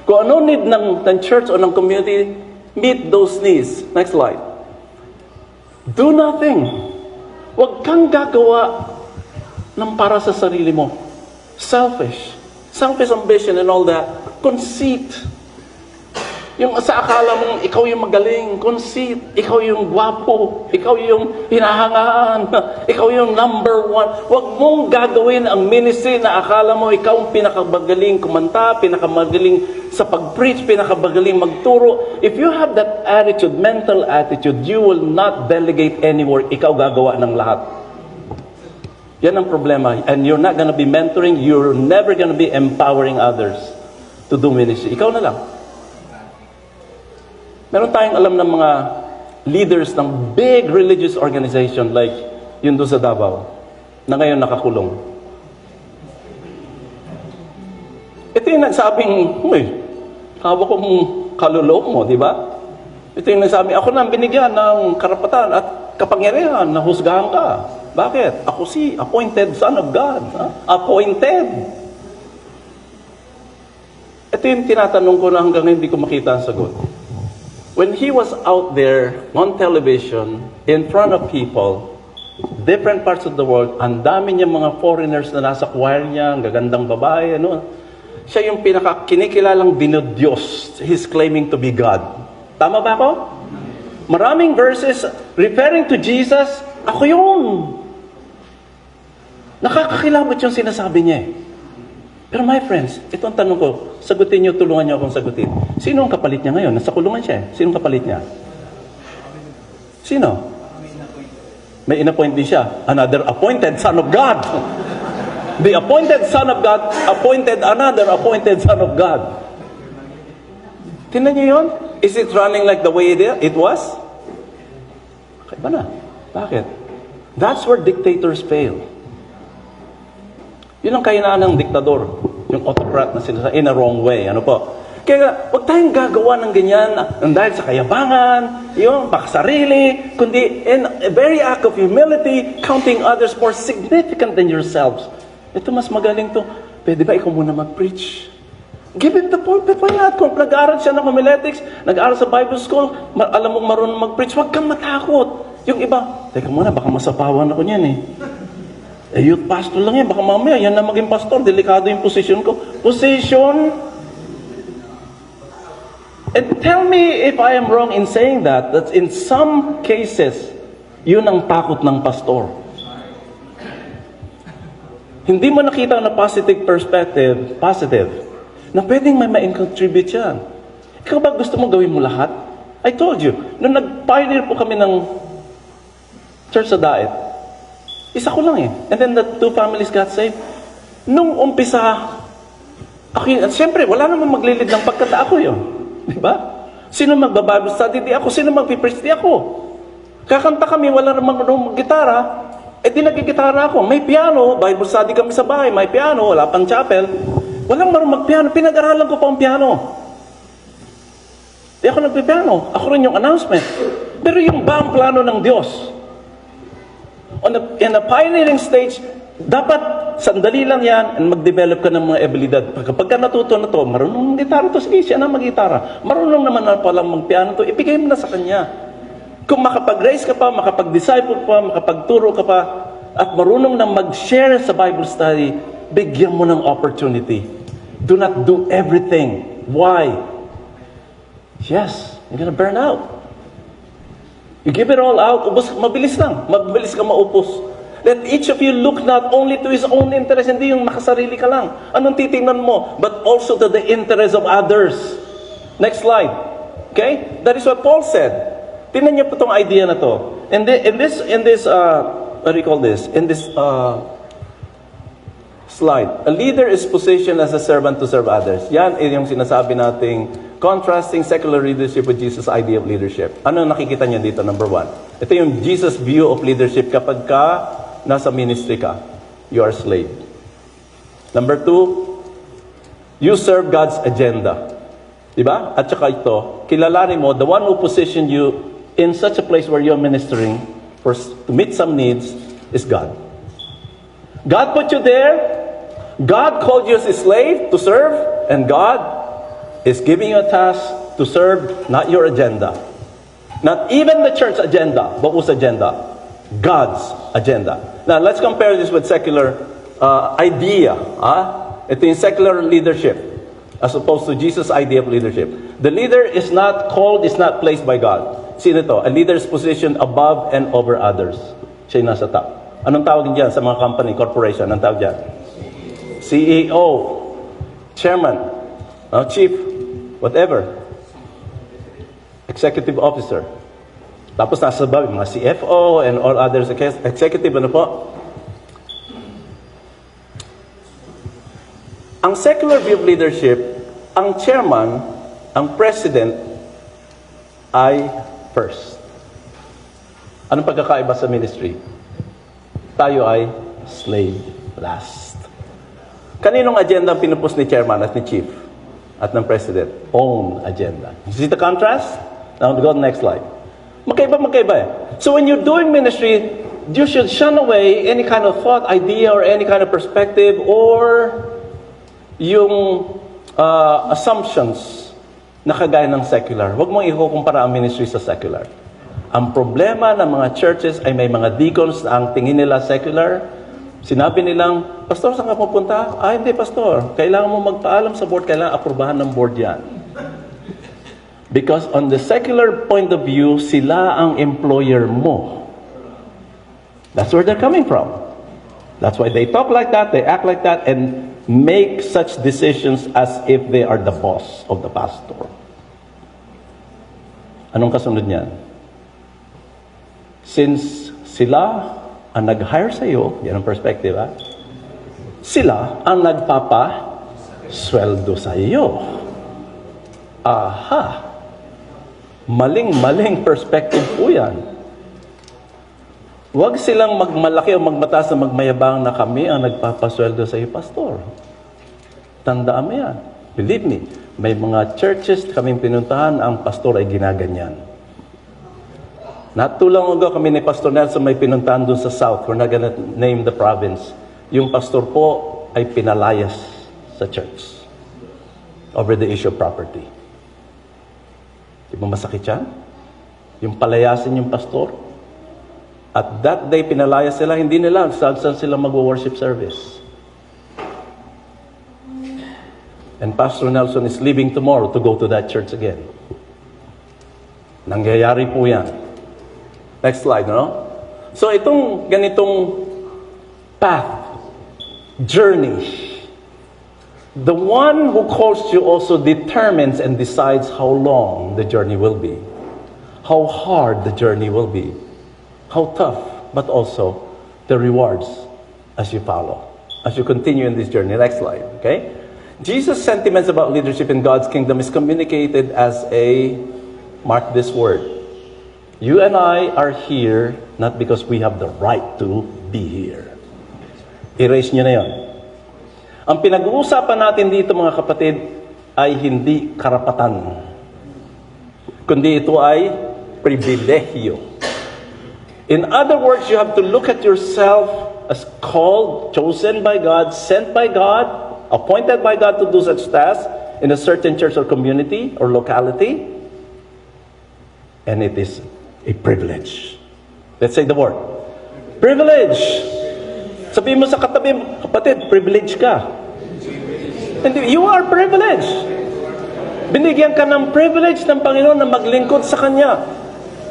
Kung anong need ng church o ng community, meet those needs. Next slide. Do nothing. Huwag kang gagawa ng para sa sarili mo. Selfish ambition and all that. Conceit. Yung sa akala mong ikaw yung magaling, conceit, ikaw yung gwapo, ikaw yung hinahangaan, ikaw yung number one. Huwag mong gagawin ang ministry na akala mo ikaw ang pinakamagaling kumanta, pinakamagaling sa pag-preach, pinakamagaling magturo. If you have that attitude, mental attitude, you will not delegate any work. Ikaw gagawa ng lahat. Yan ang problema. And you're not gonna be mentoring, you're never gonna be empowering others to do ministry. Ikaw na lang. Meron tayong alam ng mga leaders ng big religious organization like yun doon sa Davao na ngayon nakakulong. Ito yung nagsabing, hawak ko mong kaluloob mo, di ba? Ito yung nagsabing, ako na binigyan ng karapatan at kapangyarihan na husgahan ka. Bakit? Ako si appointed son of God. Appointed. Ito yung tinatanong ko na hanggang hindi ko makita ang sagot. When he was out there on television, in front of people, different parts of the world, ang dami niya mga foreigners na nasa choir niya, ang gagandang babae, ano. Siya yung pinaka-kinikilalang dinodiyos. He's claiming to be God. Tama ba ako? Maraming verses referring to Jesus, ako yun. Nakakakilabot yung sinasabi niya eh. Pero my friends, ito ang tanong ko, sagutin niyo, tulungan niyo akong sagutin. Sino ang kapalit niya ngayon? Nasa kulungan siya eh. Sino ang kapalit niya? Sino? May inappoint din siya. Another appointed son of God. The appointed son of God appointed another appointed son of God. Tingnan niyo yun? Is it running like the way it was? Kaya na. Bakit? That's where dictators fail. Yun ang kahinaan ng diktador, yung autocrat na sinasabi, in a wrong way. Ano po? Kaya huwag tayong gagawa ng ganyan dahil sa kayabangan, yung pakasarili, kundi in a very act of humility, counting others more significant than yourselves. Ito mas magaling to. Pwede ba ikaw muna mag-preach? Give him the pulpit. Why not? Kung nag-aaral siya ng homiletics, nag-aaral sa Bible school, alam mong marunong mag-preach, huwag kang matakot. Yung iba, teka muna, baka masapawan ako niyan eh. Youth pastor lang yan. Baka mamaya, yan na maging pastor. Delikado yung position ko. Position? And tell me if I am wrong in saying that in some cases, yun ang takot ng pastor. Hindi mo nakita na positive perspective, positive, na pwedeng may ma-contribute yan. Ikaw ba gusto mo gawin mo lahat? I told you, nung nag-pioneer po kami ng church sa Daet, isa ko lang eh. And then the two families got saved. Nung umpisa, ako yun, at syempre, wala namang maglilid ng pagkata ako yun. Di ba? Sino magbabible study? Di ako. Sino magpipreach? Di ako. Kakanta kami, wala namang mag-gitara. Eh di nag-gitara ako. May piano, Bible study kami sa bahay, may piano, wala pang chapel. Walang marunong mag-piano. Pinag-aralan ko pa ang piano. Di ako nagpipiano. Ako rin yung announcement. Pero yung ba ang plano ng Diyos? In a pioneering stage, dapat sandali lang yan and mag-develop ka ng mga abilidad. Kapag ka natuto na to, marunong mag-gitara to, sige, siya na mag-gitara. Marunong naman na palang mag-piano to, ibigay mo na sa kanya. Kung makapag-raise ka pa, makapag-disciple pa, makapagturo ka pa, at marunong na mag-share sa Bible study, bigyan mo ng opportunity. Do not do everything. Why? Yes, you're gonna burn out. You give it all out, ubos, mabilis lang. Mabilis ka maupos. Let each of you look not only to his own interest, hindi yung makasarili ka lang. Anong titingnan mo? But also to the interest of others. Next slide. Okay? That is what Paul said. Tingnan niyo po itong idea na to. In this, what do you call this? In this slide, a leader is positioned as a servant to serve others. Yan yung sinasabi nating contrasting secular leadership with Jesus' idea of leadership. Ano nakikita niyo dito? Number one. Ito yung Jesus' view of leadership kapag ka nasa ministry ka. You are a slave. Number two, you serve God's agenda. Diba? At saka ito, kilalanin mo, the one who positioned you in such a place where you're ministering to meet some needs is God. God put you there. God called you as a slave to serve. And God is giving you a task to serve not your agenda. Not even the church agenda, but whose agenda? God's agenda. Now, let's compare this with secular idea. Ito yung secular leadership as opposed to Jesus' idea of leadership. The leader is not called, is not placed by God. Sino to? A leader is positioned above and over others. Siya yung nasa top. Anong tawag dyan sa mga company, corporation? Anong tawag dyan? CEO, chairman, chief, whatever. Executive officer. Tapos nasa baba, mga CFO and all others. Executive, ano po? Ang secular view of leadership, ang chairman, ang president, ay first. Anong pagkakaiba sa ministry? Tayo ay slave last. Kaninong agenda ang pinupus ni chairman at ni chief at ng president? Own agenda. You see the contrast? Now, go to the next slide. Magkaiba eh. So when you're doing ministry, you should shun away any kind of thought, idea, or any kind of perspective, or yung assumptions na kagaya ng secular. Huwag mong ikukumpara ang ministry sa secular. Ang problema ng mga churches ay may mga deacons na ang tingin nila secular. Sinabi nilang, Pastor, saan ka pupunta? Hindi, Pastor. Kailangan mo magpaalam sa board. Kailangan aprubahan ng board yan. Because on the secular point of view, sila ang employer mo. That's where they're coming from. That's why they talk like that, they act like that, and make such decisions as if they are the boss of the pastor. Anong kasunod niyan? Since sila ang nag-hire sa iyo, yan ang perspective, ha? Sila ang nagpapa-sweldo sa iyo. Aha! Maling perspective po yan. Huwag silang magmalaki o magmataas na magmayabang na kami ang nagpapasweldo sa iyo, Pastor. Tandaan mo yan. Believe me, may mga churches kaming pinuntahan, ang pastor ay ginaganyan. Not too long ago, kami ni Pastor Nelson may pinuntahan doon sa South. We're not gonna name the province. Yung pastor po ay pinalayas sa church over the issue of property. Di ba masakit yan? Yung palayasin yung pastor. At that day, pinalayas sila, hindi nila, saan sila mag-worship service. And Pastor Nelson is leaving tomorrow to go to that church again. Nangyayari po yan. Next slide, no? So itong ganitong path, journey, the one who calls you also determines and decides how long the journey will be, how hard the journey will be, how tough, but also the rewards as you follow, as you continue in this journey. Next slide, okay? Jesus' sentiments about leadership in God's kingdom is communicated as a, mark this word, you and I are here not because we have the right to be here. Erase nyo na yun. Ang pinag-uusapan natin dito, mga kapatid, ay hindi karapatan, kundi ito ay pribilehyo. In other words, you have to look at yourself as called, chosen by God, sent by God, appointed by God to do such tasks in a certain church or community or locality. And it is a privilege. Let's say the word. Privilege. Sabihin mo sa katabi, kapatid, privilege ka. Hindi, you are privileged. Binigyan ka ng privilege ng Panginoon na maglingkod sa Kanya.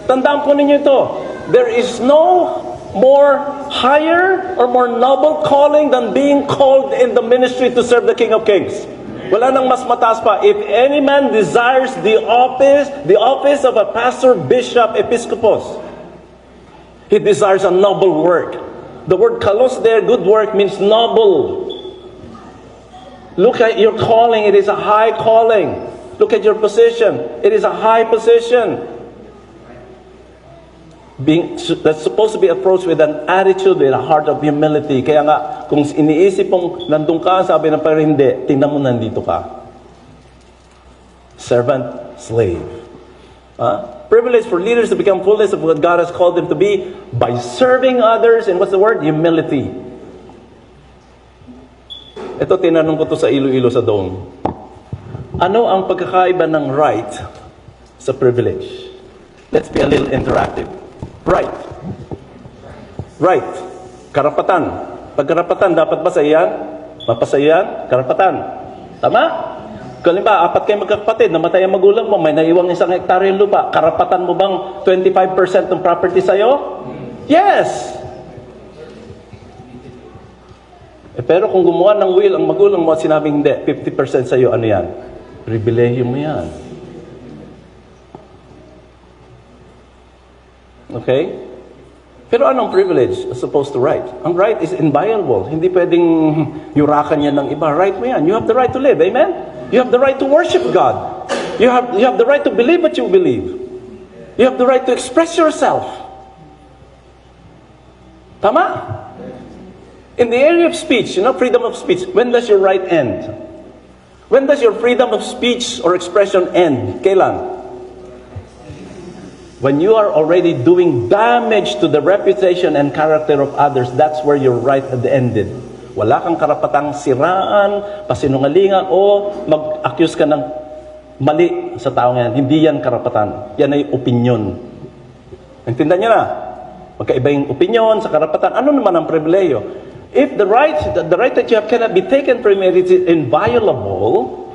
Tandaan po ninyo ito. There is no more higher or more noble calling than being called in the ministry to serve the King of Kings. Wala nang mas mataas pa. If any man desires the office of a pastor, bishop, episcopos, he desires a noble work. The word kalos there, good work, means noble. Look at your calling. It is a high calling. Look at your position. It is a high position. That's supposed to be approached with an attitude, with a heart of humility. Kaya nga, kung iniisip mong nandun ka, sabi ng parang hindi, tingnan mo nandito ka. Servant, slave. Privilege for leaders to become fullness of what God has called them to be by serving others, and what's the word? Humility. Ito, tinanong ko to sa Iloilo sa Dome. Ano ang pagkakaiba ng right sa privilege? Let's be a little interactive. Right. Right. Karapatan. Pagkarapatan, dapat ba sa iyan? Mapasa iyan? Karapatan. Tama? Kung halimbawa, 4 kayo magkakapatid, namatay ang magulang mo, may naiwang 1 hektarya yung lupa, karapatan mo bang 25% ng property sa'yo? Yes! Pero kung gumawa ng will ang magulang mo at sinabing hindi, 50% sa'yo, ano yan? Pribilehiyo mo yan. Okay? Pero anong privilege as opposed to right? Ang right is inviolable. Hindi pwedeng yurakan yan ng iba. Right mo yan. You have the right to live. Amen? You have the right to worship God. You have the right to believe what you believe. You have the right to express yourself. Tama? In the area of speech, freedom of speech, when does your right end? When does your freedom of speech or expression end? Kailan? When you are already doing damage to the reputation and character of others, that's where your right had ended. Wala kang karapatang siraan, pasinungalingan, o mag-accuse ka ng mali sa tao yan. Hindi yan karapatan. Yan ay opinion. Intindihan niyo na? Magkaiba yung opinion sa karapatan. Ano naman ang pribileyo? If the right that you have cannot be taken from you, it is inviolable.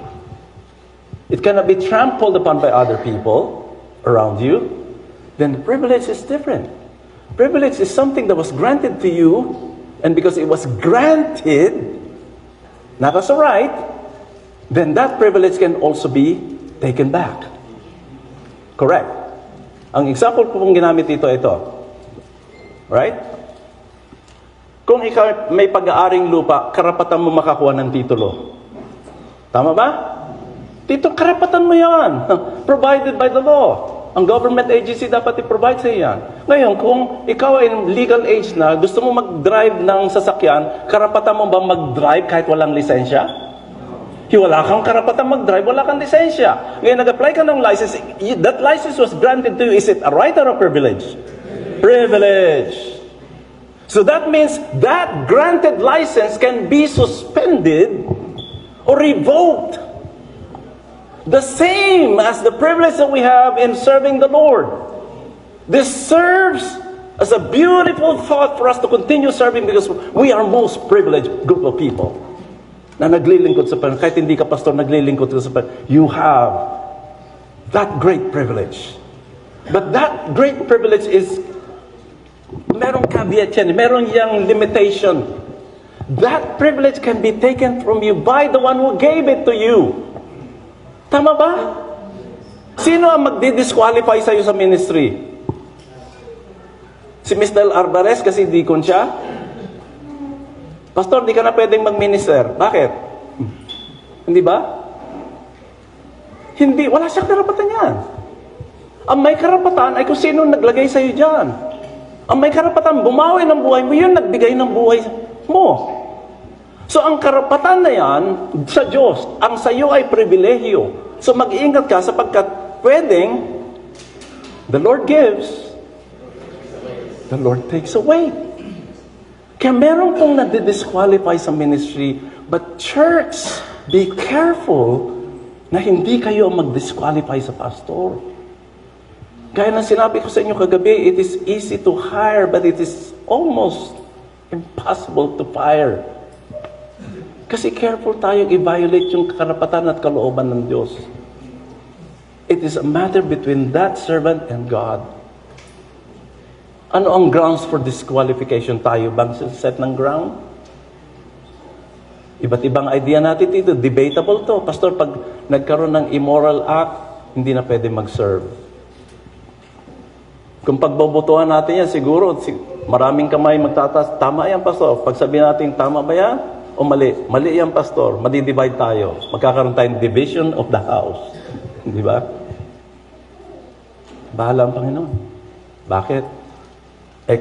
It cannot be trampled upon by other people around you. Then the privilege is different. Privilege is something that was granted to you, and because it was granted, not as a right, then that privilege can also be taken back. Correct. Ang example ko pong ginamit dito, ito. Right? Kung ikaw may pag-aaring lupa, karapatan mo makakuha ng titulo. Tama ba? Karapatan mo yan. Provided by the law. Ang government agency dapat i-provide sa yan. Ngayon, kung ikaw ay legal age na, gusto mo mag-drive ng sasakyan, karapatan mo ba mag-drive kahit walang lisensya? Wala kang karapatan mag-drive, wala kang lisensya. Ngayon, nag-apply ka ng license, that license was granted to you. Is it a right or a privilege? Privilege. So that means that granted license can be suspended or revoked. The same as the privilege that we have in serving the Lord. This serves as a beautiful thought for us to continue serving because we are most privileged group of people. Na naglilingkod sa Panginoon. Kahit hindi ka pastor, naglilingkod ka sa Panginoon. You have that great privilege. But that great privilege is merong caveat yan, merong yang limitation. That privilege can be taken from you by the one who gave it to you. Tama ba? Sino ang magdi-disqualify sa'yo sa ministry? Si Mr. Alvarez kasi deacon siya? Pastor, di ka na pwedeng mag-minister. Bakit? Hindi ba? Hindi. Wala siyang karapatan yan. Ang may karapatan ay kung sino naglagay sa'yo dyan. Ang may karapatan, bumawi ng buhay mo, yun nagbigay ng buhay mo. So ang karapatan na yan sa Diyos, ang sa iyo ay pribilehiyo. So mag-iingat ka sapagkat pwedeng the Lord gives, the Lord takes away. Kaya meron pong nadi-disqualify sa ministry, but church, be careful na hindi kayo mag-disqualify sa pastor. Gaya ng sinabi ko sa inyo kagabi, it is easy to hire, but it is almost impossible to fire. Kasi careful tayong i-violate yung karapatan at kalooban ng Diyos. It is a matter between that servant and God. Ano ang grounds for disqualification? Tayo bang set ng ground? Iba't ibang idea natin dito. Debatable to. Pastor, pag nagkaroon ng immoral act, hindi na pwede mag-serve. Kung pagbobotohan natin yan, siguro maraming kamay magtatas. Tama yan, Pastor. Pag sabihin natin, tama ba yan? O mali? Mali yan, Pastor. Madi-divide tayo. Magkakaroon tayong division of the house. Di ba? Bahala ang Panginoon. Bakit?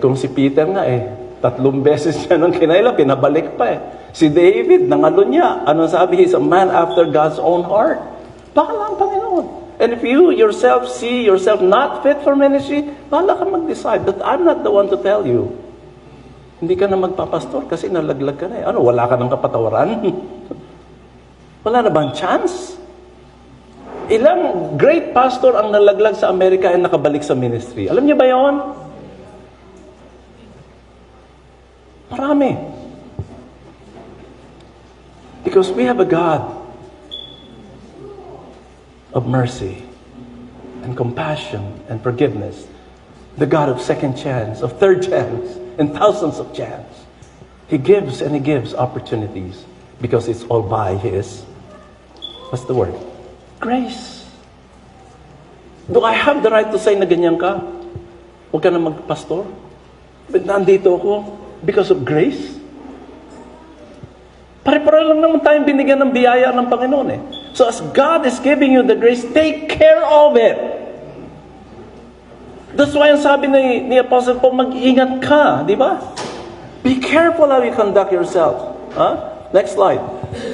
Kung si Peter nga 3 beses siya nung kinailan, pinabalik pa Si David, nangalo niya. Ano sabi? He's a man after God's own heart. Bahala ang Panginoon. And if you yourself see yourself not fit for ministry, bahala ka mag-decide. But I'm not the one to tell you. Hindi ka na magpapastor kasi nalaglag ka na Ano, wala ka ng kapatawaran? Wala na bang chance? Ilang great pastor ang nalaglag sa Amerika ay nakabalik sa ministry. Alam niyo ba yon? Marami. Because we have a God of mercy and compassion and forgiveness. The God of second chance, of third chance, and thousands of chance. He gives and He gives opportunities because it's all by His, what's the word? Grace. Do I have the right to say na ganyan ka? Huwag ka na magpastor? But nandito ako because of grace? Pare-pare lang naman tayong binigyan ng biyaya ng Panginoon eh. So as God is giving you the grace, take care of it. That's why ang sabi ni Apostle Paul, mag-ingat ka, di ba? Be careful how you conduct yourself. Next slide.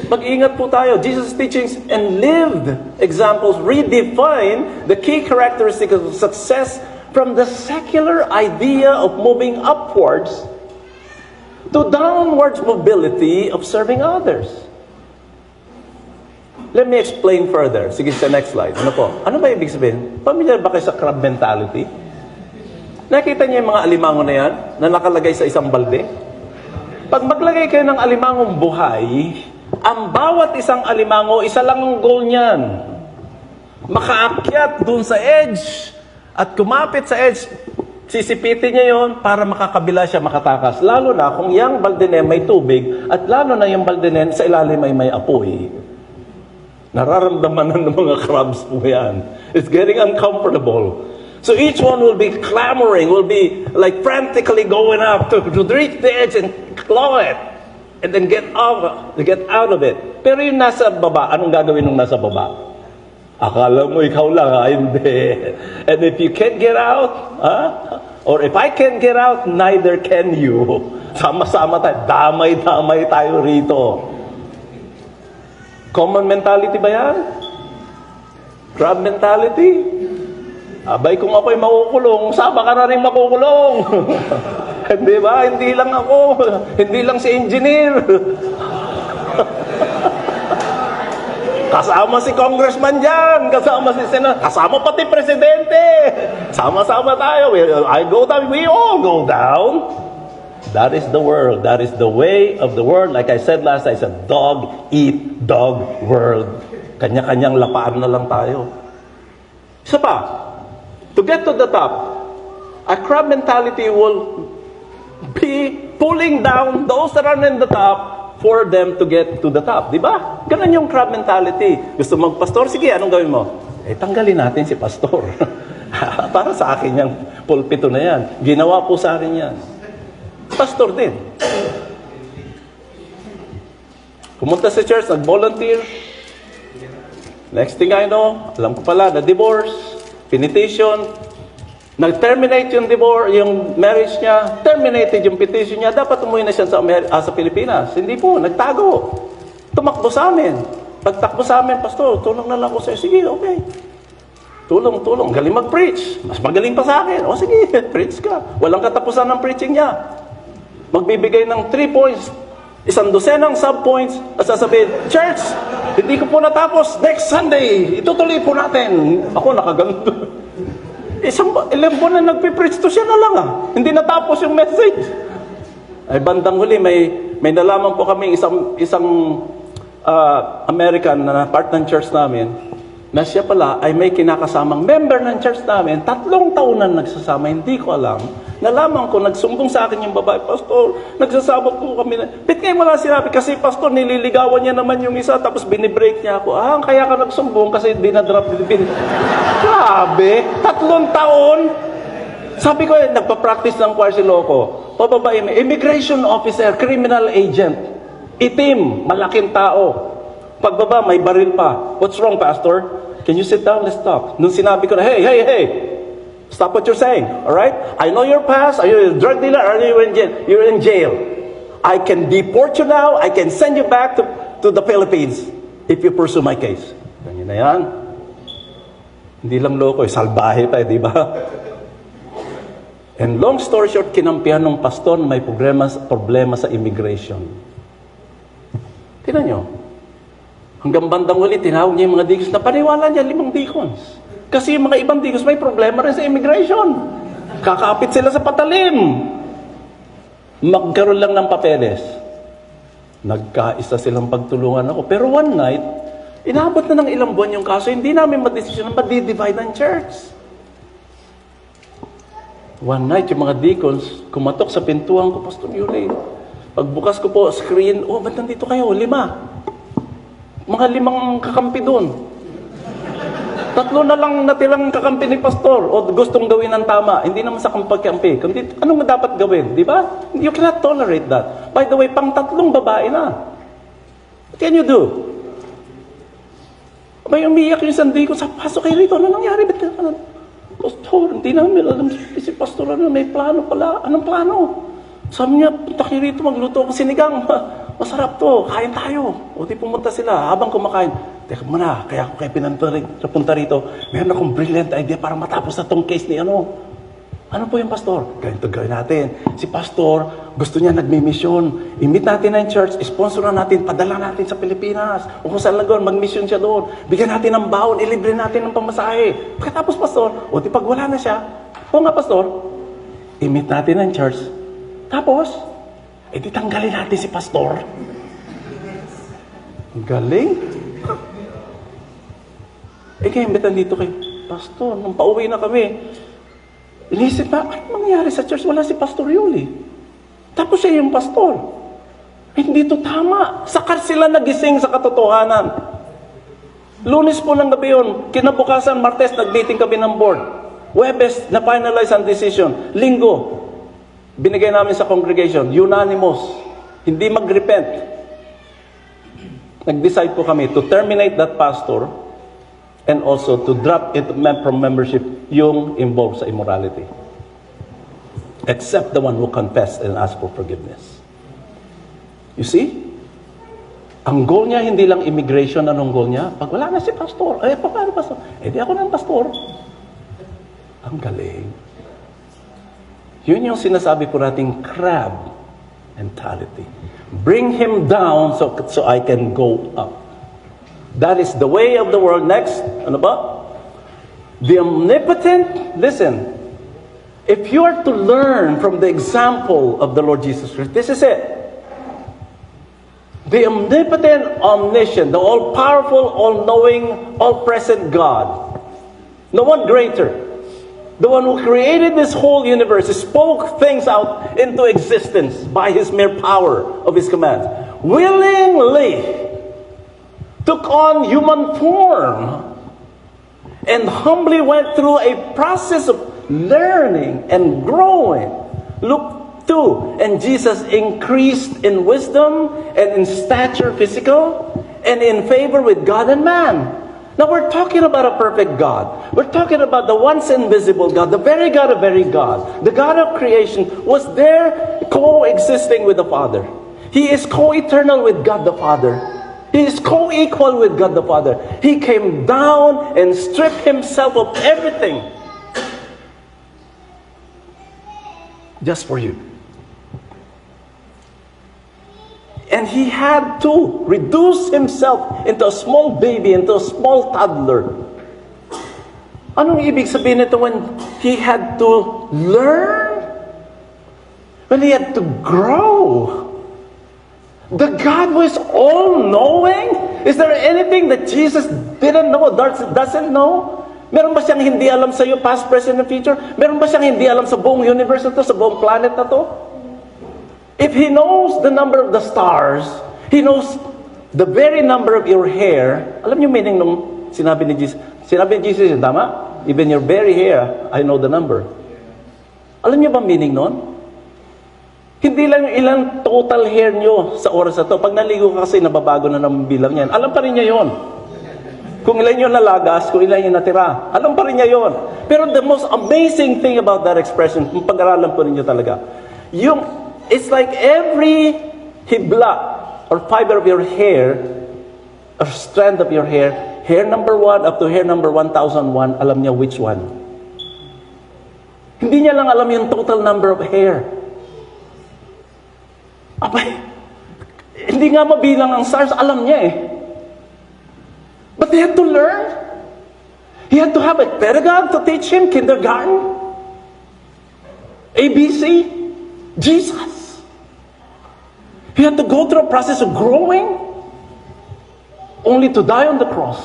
Mag-ingat po tayo. Jesus' teachings and lived examples redefine the key characteristics of success from the secular idea of moving upwards to downwards mobility of serving others. Let me explain further. Sige, sa next slide. Ano po? Ano ba ibig sabihin? Familiar ba kayo sa crab mentality? Nakita niyo yung mga alimango na yan na nakalagay sa isang balde? Pag maglagay kayo ng alimangong buhay, ang bawat isang alimango, isa lang ang goal niyan. Makaakyat dun sa edge at kumapit sa edge, sisipitin niya yon para makakabila siya, makatakas. Lalo na kung yung balde na may tubig at lalo na yung balde na sa ilalim ay may apoy. Nararamdaman ng mga crabs po yan. It's getting uncomfortable. So each one will be clamoring, will be like frantically going up to reach the edge and claw it. And then get out of it. Pero yung nasa baba, anong gagawin nung nasa baba? Akala mo ikaw lang, hindi. And if you can't get out, or if I can't get out, neither can you. Sama-sama tayo, damay-damay tayo rito. Common mentality ba yan? Crab mentality? Abay, kung ako'y makukulong, sama ka na rin makukulong. Hindi ba? Hindi lang ako. Hindi lang si engineer. Kasama si congressman dyan. Kasama si senator. Kasama pati presidente. Sama-sama tayo. I go down. We all go down. That is the world. That is the way of the world. Like I said last night, it's a dog-eat-dog world. Kanya-kanyang lapaan na lang tayo. Isa pa. To get to the top, a crab mentality will be pulling down those that are in the top for them to get to the top. Di ba? Ganun yung crab mentality. Gusto magpastor? Sige, anong gawin mo? Tanggalin natin si pastor. Para sa akin yung pulpito na yan. Ginawa po sa akin yan. Pastor din. Pumunta sa church, nag-volunteer. Next thing I know, alam ko pala, na-divorce. Petition, nag-terminate yung divorce, yung marriage niya, terminated yung petition niya, dapat umuwi na siya sa Pilipinas. Hindi po, nagtago. Tumakbo sa amin. Pagtakbo sa amin, pastor, tulong na lang ako sa'yo. Sige, okay. Tulong. Galing mag-preach. Mas magaling pa sa akin. O sige, preach ka. Walang katapusan ng preaching niya. Magbibigay ng 3 points, 100 sub-points, at sasabihin, Church, hindi ko po natapos. Next Sunday, itutuloy po natin. Ako nakaganto. Ilang buwan na nagpipreach to siya na lang Hindi natapos yung message. Ay bandang huli, may nalaman po kami isang American na part ng church namin, na siya pala ay may kinakasamang member ng church namin, 3 taon na nagsasama, hindi ko alam. Nalaman ko, nagsumbong sa akin yung babae, Pastor, nagsasama po kami na, bit ngayon wala sinabi, kasi Pastor, nililigawan niya naman yung isa, tapos binibreak niya ako. Kaya ka nagsumbong kasi dinadrop. Grabe, 3 taon. Sabi ko, nagpa-practice ng choir si Loco. Pababae, immigration officer, criminal agent, itim, malaking tao. Pagbaba, may baril pa. What's wrong, Pastor? Can you sit down? Let's talk. Nung sinabi ko na, hey, stop what you're saying, all right? I know your past. Are you a drug dealer? Are you in jail? You're in jail. I can deport you now. I can send you back to the Philippines if you pursue my case. Ganyan na yan. Hindi lang loko, salbahe pa, di ba? And long story short, kinampihan ng pastor na may problema sa immigration. Tingnan nyo. Hanggang bandang ulit, tinawag niya yung mga deacons na paniwala niya 5 deacons. Kasi yung mga ibang deacons may problema rin sa immigration. Kakapit sila sa patalim. Magkaroon lang ng papeles. Nagkaisa silang pagtulungan ako. Pero one night, Inabot na ng ilang buwan yung kaso, hindi namin madesisyon na madi-divide ang church. One night, yung mga deacons, kumatok sa pintuan ko, Pastor Yuli. Pagbukas ko po, screen, ba't nandito kayo? 5. Mga 5 kakampi doon. 3 na lang natirang kakampi ni Pastor o gustong gawin ng tama. Hindi naman sa kampi. Anong dapat gawin? Di ba? You cannot tolerate that. By the way, pang 3 babae na. What can you do? May umiyak yung sandi ko, pasok kayo rito. Ano nangyari? Pastor, hindi namin alam si Pastor, may plano pala. Anong plano? Sabi niya, punta kayo rito, magluto ako sinigang. Masarap to, kain tayo. O di pumunta sila, habang kumakain. Teka muna, kaya ako kayo pinunta rito. Meron akong brilliant idea para matapos na tong case ni ano. Ano po yung Pastor? Ganito gawin natin. Si Pastor, gusto niya nagmi-mission. I-meet natin na yung church, sponsor na natin, padala natin sa Pilipinas. O kung saan lang doon, mag-mission siya doon. Bigyan natin ng baon, ilibre natin ng pamasahe. Pagkatapos Pastor, o di pag wala na siya, o nga Pastor, i-meet natin ang church. Tapos, di tanggalin natin si Pastor. Galing. Kaya imbitan dito kay Pastor, nung pauwi na kami, inisip na, ano mangyayari sa church? Wala si Pastor Yuli. Tapos siya yung pastor. Hindi to tama. Sakar sila nagising sa katotohanan. Lunes po ng gabi yun. Kinabukasan, Martes, nag-meeting kami ng board. Webes, na-finalize ang decision. Linggo, binigay namin sa congregation. Unanimous. Hindi mag-repent. Nag-decide po kami to terminate that pastor and also to drop it from membership yung involved sa immorality. Except the one who confessed and asked for forgiveness. You see? Ang goal niya, hindi lang immigration. Anong goal niya? Pag wala na si pastor, paano pastor? Di ako ng pastor. Ang galing. Yun yung sinasabi ko nating crab mentality. Bring him down so I can go up. That is the way of the world. Next, ano ba? The omnipotent, listen, if you are to learn from the example of the Lord Jesus Christ, this is it. The omnipotent, omniscient, the all-powerful, all-knowing, all-present God. No one greater. The one who created this whole universe, spoke things out into existence by His mere power of His commands. Willingly took on human form and humbly went through a process of learning and growing. Luke 2, and Jesus increased in wisdom and in stature physical and in favor with God and man. Now we're talking about a perfect God. We're talking about the once invisible God, the very God of very God. The God of creation was there coexisting with the Father. He is co-eternal with God the Father. He is co-equal with God the Father. He came down and stripped Himself of everything. Just for you. And He had to reduce Himself into a small baby, into a small toddler. Anong ibig sabihin nito when He had to learn? When He had to grow? The God who is all-knowing? Is there anything that Jesus didn't know, doesn't know? Meron ba siyang hindi alam sa iyo, past, present, and future? Meron ba siyang hindi alam sa buong universe na to, sa buong planet na to? If He knows the number of the stars, He knows the very number of your hair. Alam niyo meaning nung sinabi ni Jesus? Sinabi ni Jesus, tama? Even your very hair, I know the number. Alam niyo ba meaning nun? Hindi lang yung ilang total hair nyo sa oras na to. Pag naligo ka kasi, nababago na ng bilang yan. Alam pa rin niya yon. Kung ilan yung nalagas, kung ilan yung natira. Alam pa rin niya yon. Pero the most amazing thing about that expression, kung pag-aralan po ninyo talaga, it's like every hibla or fiber of your hair, or strand of your hair number 1 up to hair number 1001, alam niya which one. Hindi niya lang alam yung total number of hair. Abay, hindi nga mabilang ang stars, alam niya eh. But they had to learn. He had to have a pedagogue to teach him, kindergarten, ABC, Jesus. He had to go through a process of growing. only to die on the cross.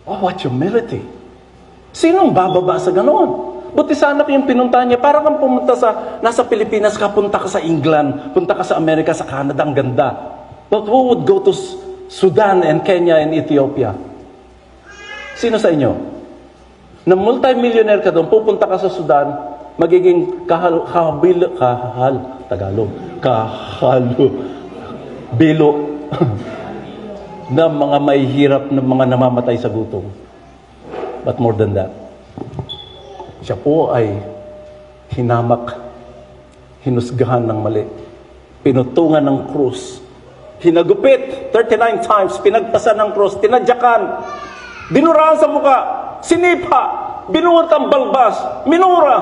Oh, what humility. Sinong bababa sa ganon? Buti sana yung pinuntahan niya, para kang pumunta nasa Pilipinas ka, punta ka sa England, punta ka sa Amerika, sa Canada, ang ganda. But who would go to Sudan and Kenya and Ethiopia? Sino sa inyo? Na multi-millionaire ka doon, pupunta ka sa Sudan, magiging bilo na mga may hirap na mga namamatay sa gutom. But more than that, siya po ay hinamak, hinusgahan ng mali, pinutungan ng krus, hinagupit 39 times, pinagpasan ng krus, tinadyakan, binurahan sa muka, sinipa, binuhat ang balbas, minura.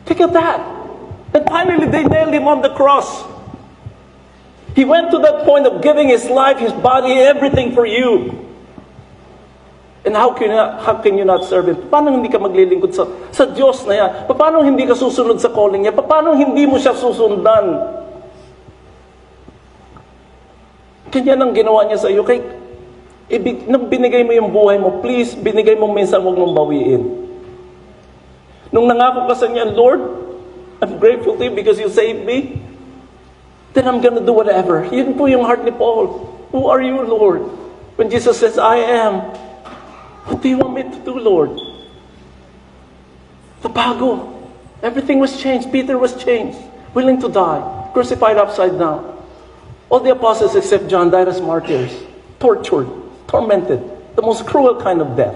Think of that. And finally, they nailed him on the cross. He went to that point of giving his life, his body, everything for you. And how can you not serve Him? Paano hindi ka maglilingkod sa Diyos na yan? Paano hindi ka susunod sa calling niya? Paano hindi mo siya susundan? Kanya nang ginawa niya sa iyo. Nang binigay mo yung buhay mo, please, binigay mo minsan, huwag mong bawiin. Nung nangako ka sa niya, Lord, I'm grateful to you because you saved me. Then I'm gonna do whatever. Yun po yung heart ni Paul. Who are you, Lord? When Jesus says, I am. What do you want me to do, Lord? Nabago. Everything was changed. Peter was changed. Willing to die. Crucified upside down. All the apostles except John died as martyrs. Tortured. Tormented. The most cruel kind of death.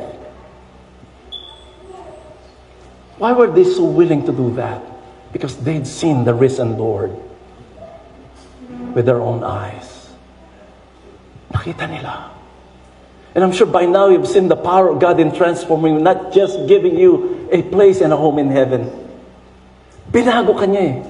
Why were they so willing to do that? Because they'd seen the risen Lord with their own eyes. Nakita nila. And I'm sure by now you've seen the power of God in transforming you, not just giving you a place and a home in heaven. Binago ka niya eh.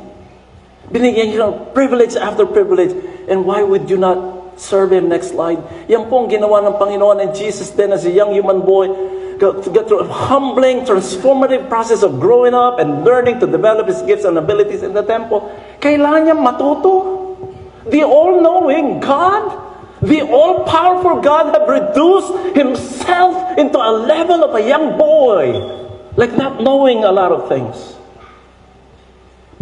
Binigyan niya privilege after privilege. And why would you not serve Him? Next slide. Yan po ang ginawa ng Panginoon, and Jesus then as a young human boy got through a humbling, transformative process of growing up and learning to develop his gifts and abilities in the temple. Kailangan niya matuto. The all-knowing God, the all-powerful God have reduced Himself into a level of a young boy, like not knowing a lot of things.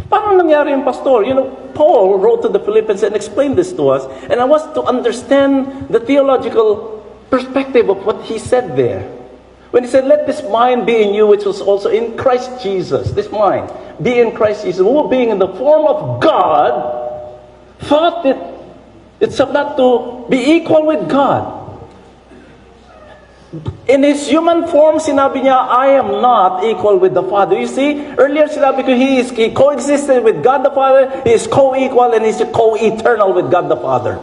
Paano nangyari yung pastor? You know, Paul wrote to the Philippians and explained this to us, and I was to understand the theological perspective of what he said there. When he said, let this mind be in you, which was also in Christ Jesus. This mind, be in Christ Jesus, who being in the form of God, thought that it's not to be equal with God. In His human form, sinabi niya, I am not equal with the Father. You see, earlier sinabi ko, He coexisted with God the Father, He is co-equal, and He is co-eternal with God the Father.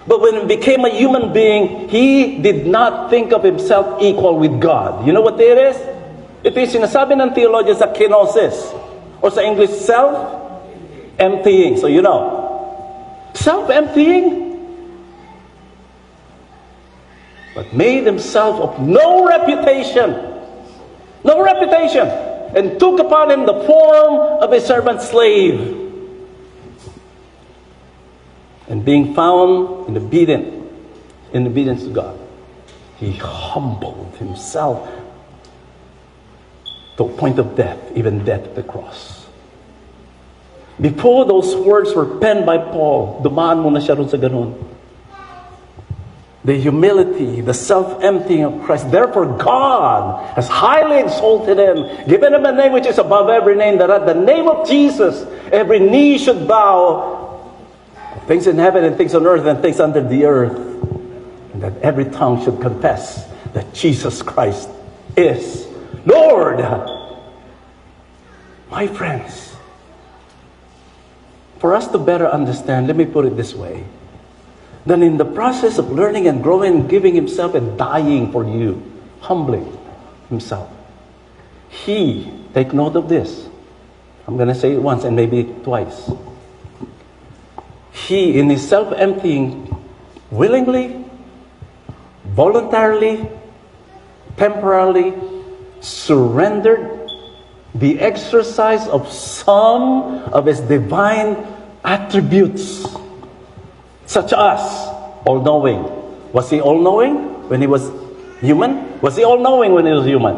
But when He became a human being, He did not think of Himself equal with God. You know what it is? Ito yung sinasabi ng theologians sa kenosis, or sa English, self-emptying. So you know, self-emptying, but made Himself of no reputation, and took upon Him the form of a servant slave. And being found in obedience to God, He humbled Himself to a point of death, even death at the cross. Before those words were penned by Paul, dumaan muna siya ron sa ganun. The humility, the self-emptying of Christ. Therefore, God has highly exalted Him, given Him a name which is above every name, that at the name of Jesus, every knee should bow, things in heaven and things on earth and things under the earth, and that every tongue should confess that Jesus Christ is Lord. My friends, for us to better understand, let me put it this way. Then in the process of learning and growing, giving Himself and dying for you, humbling Himself, He, take note of this, I'm going to say it once and maybe twice. He, in His self-emptying, willingly, voluntarily, temporarily, surrendered the exercise of some of His divine attributes. such as all-knowing. Was he all-knowing when he was human? Was he all-knowing when he was human?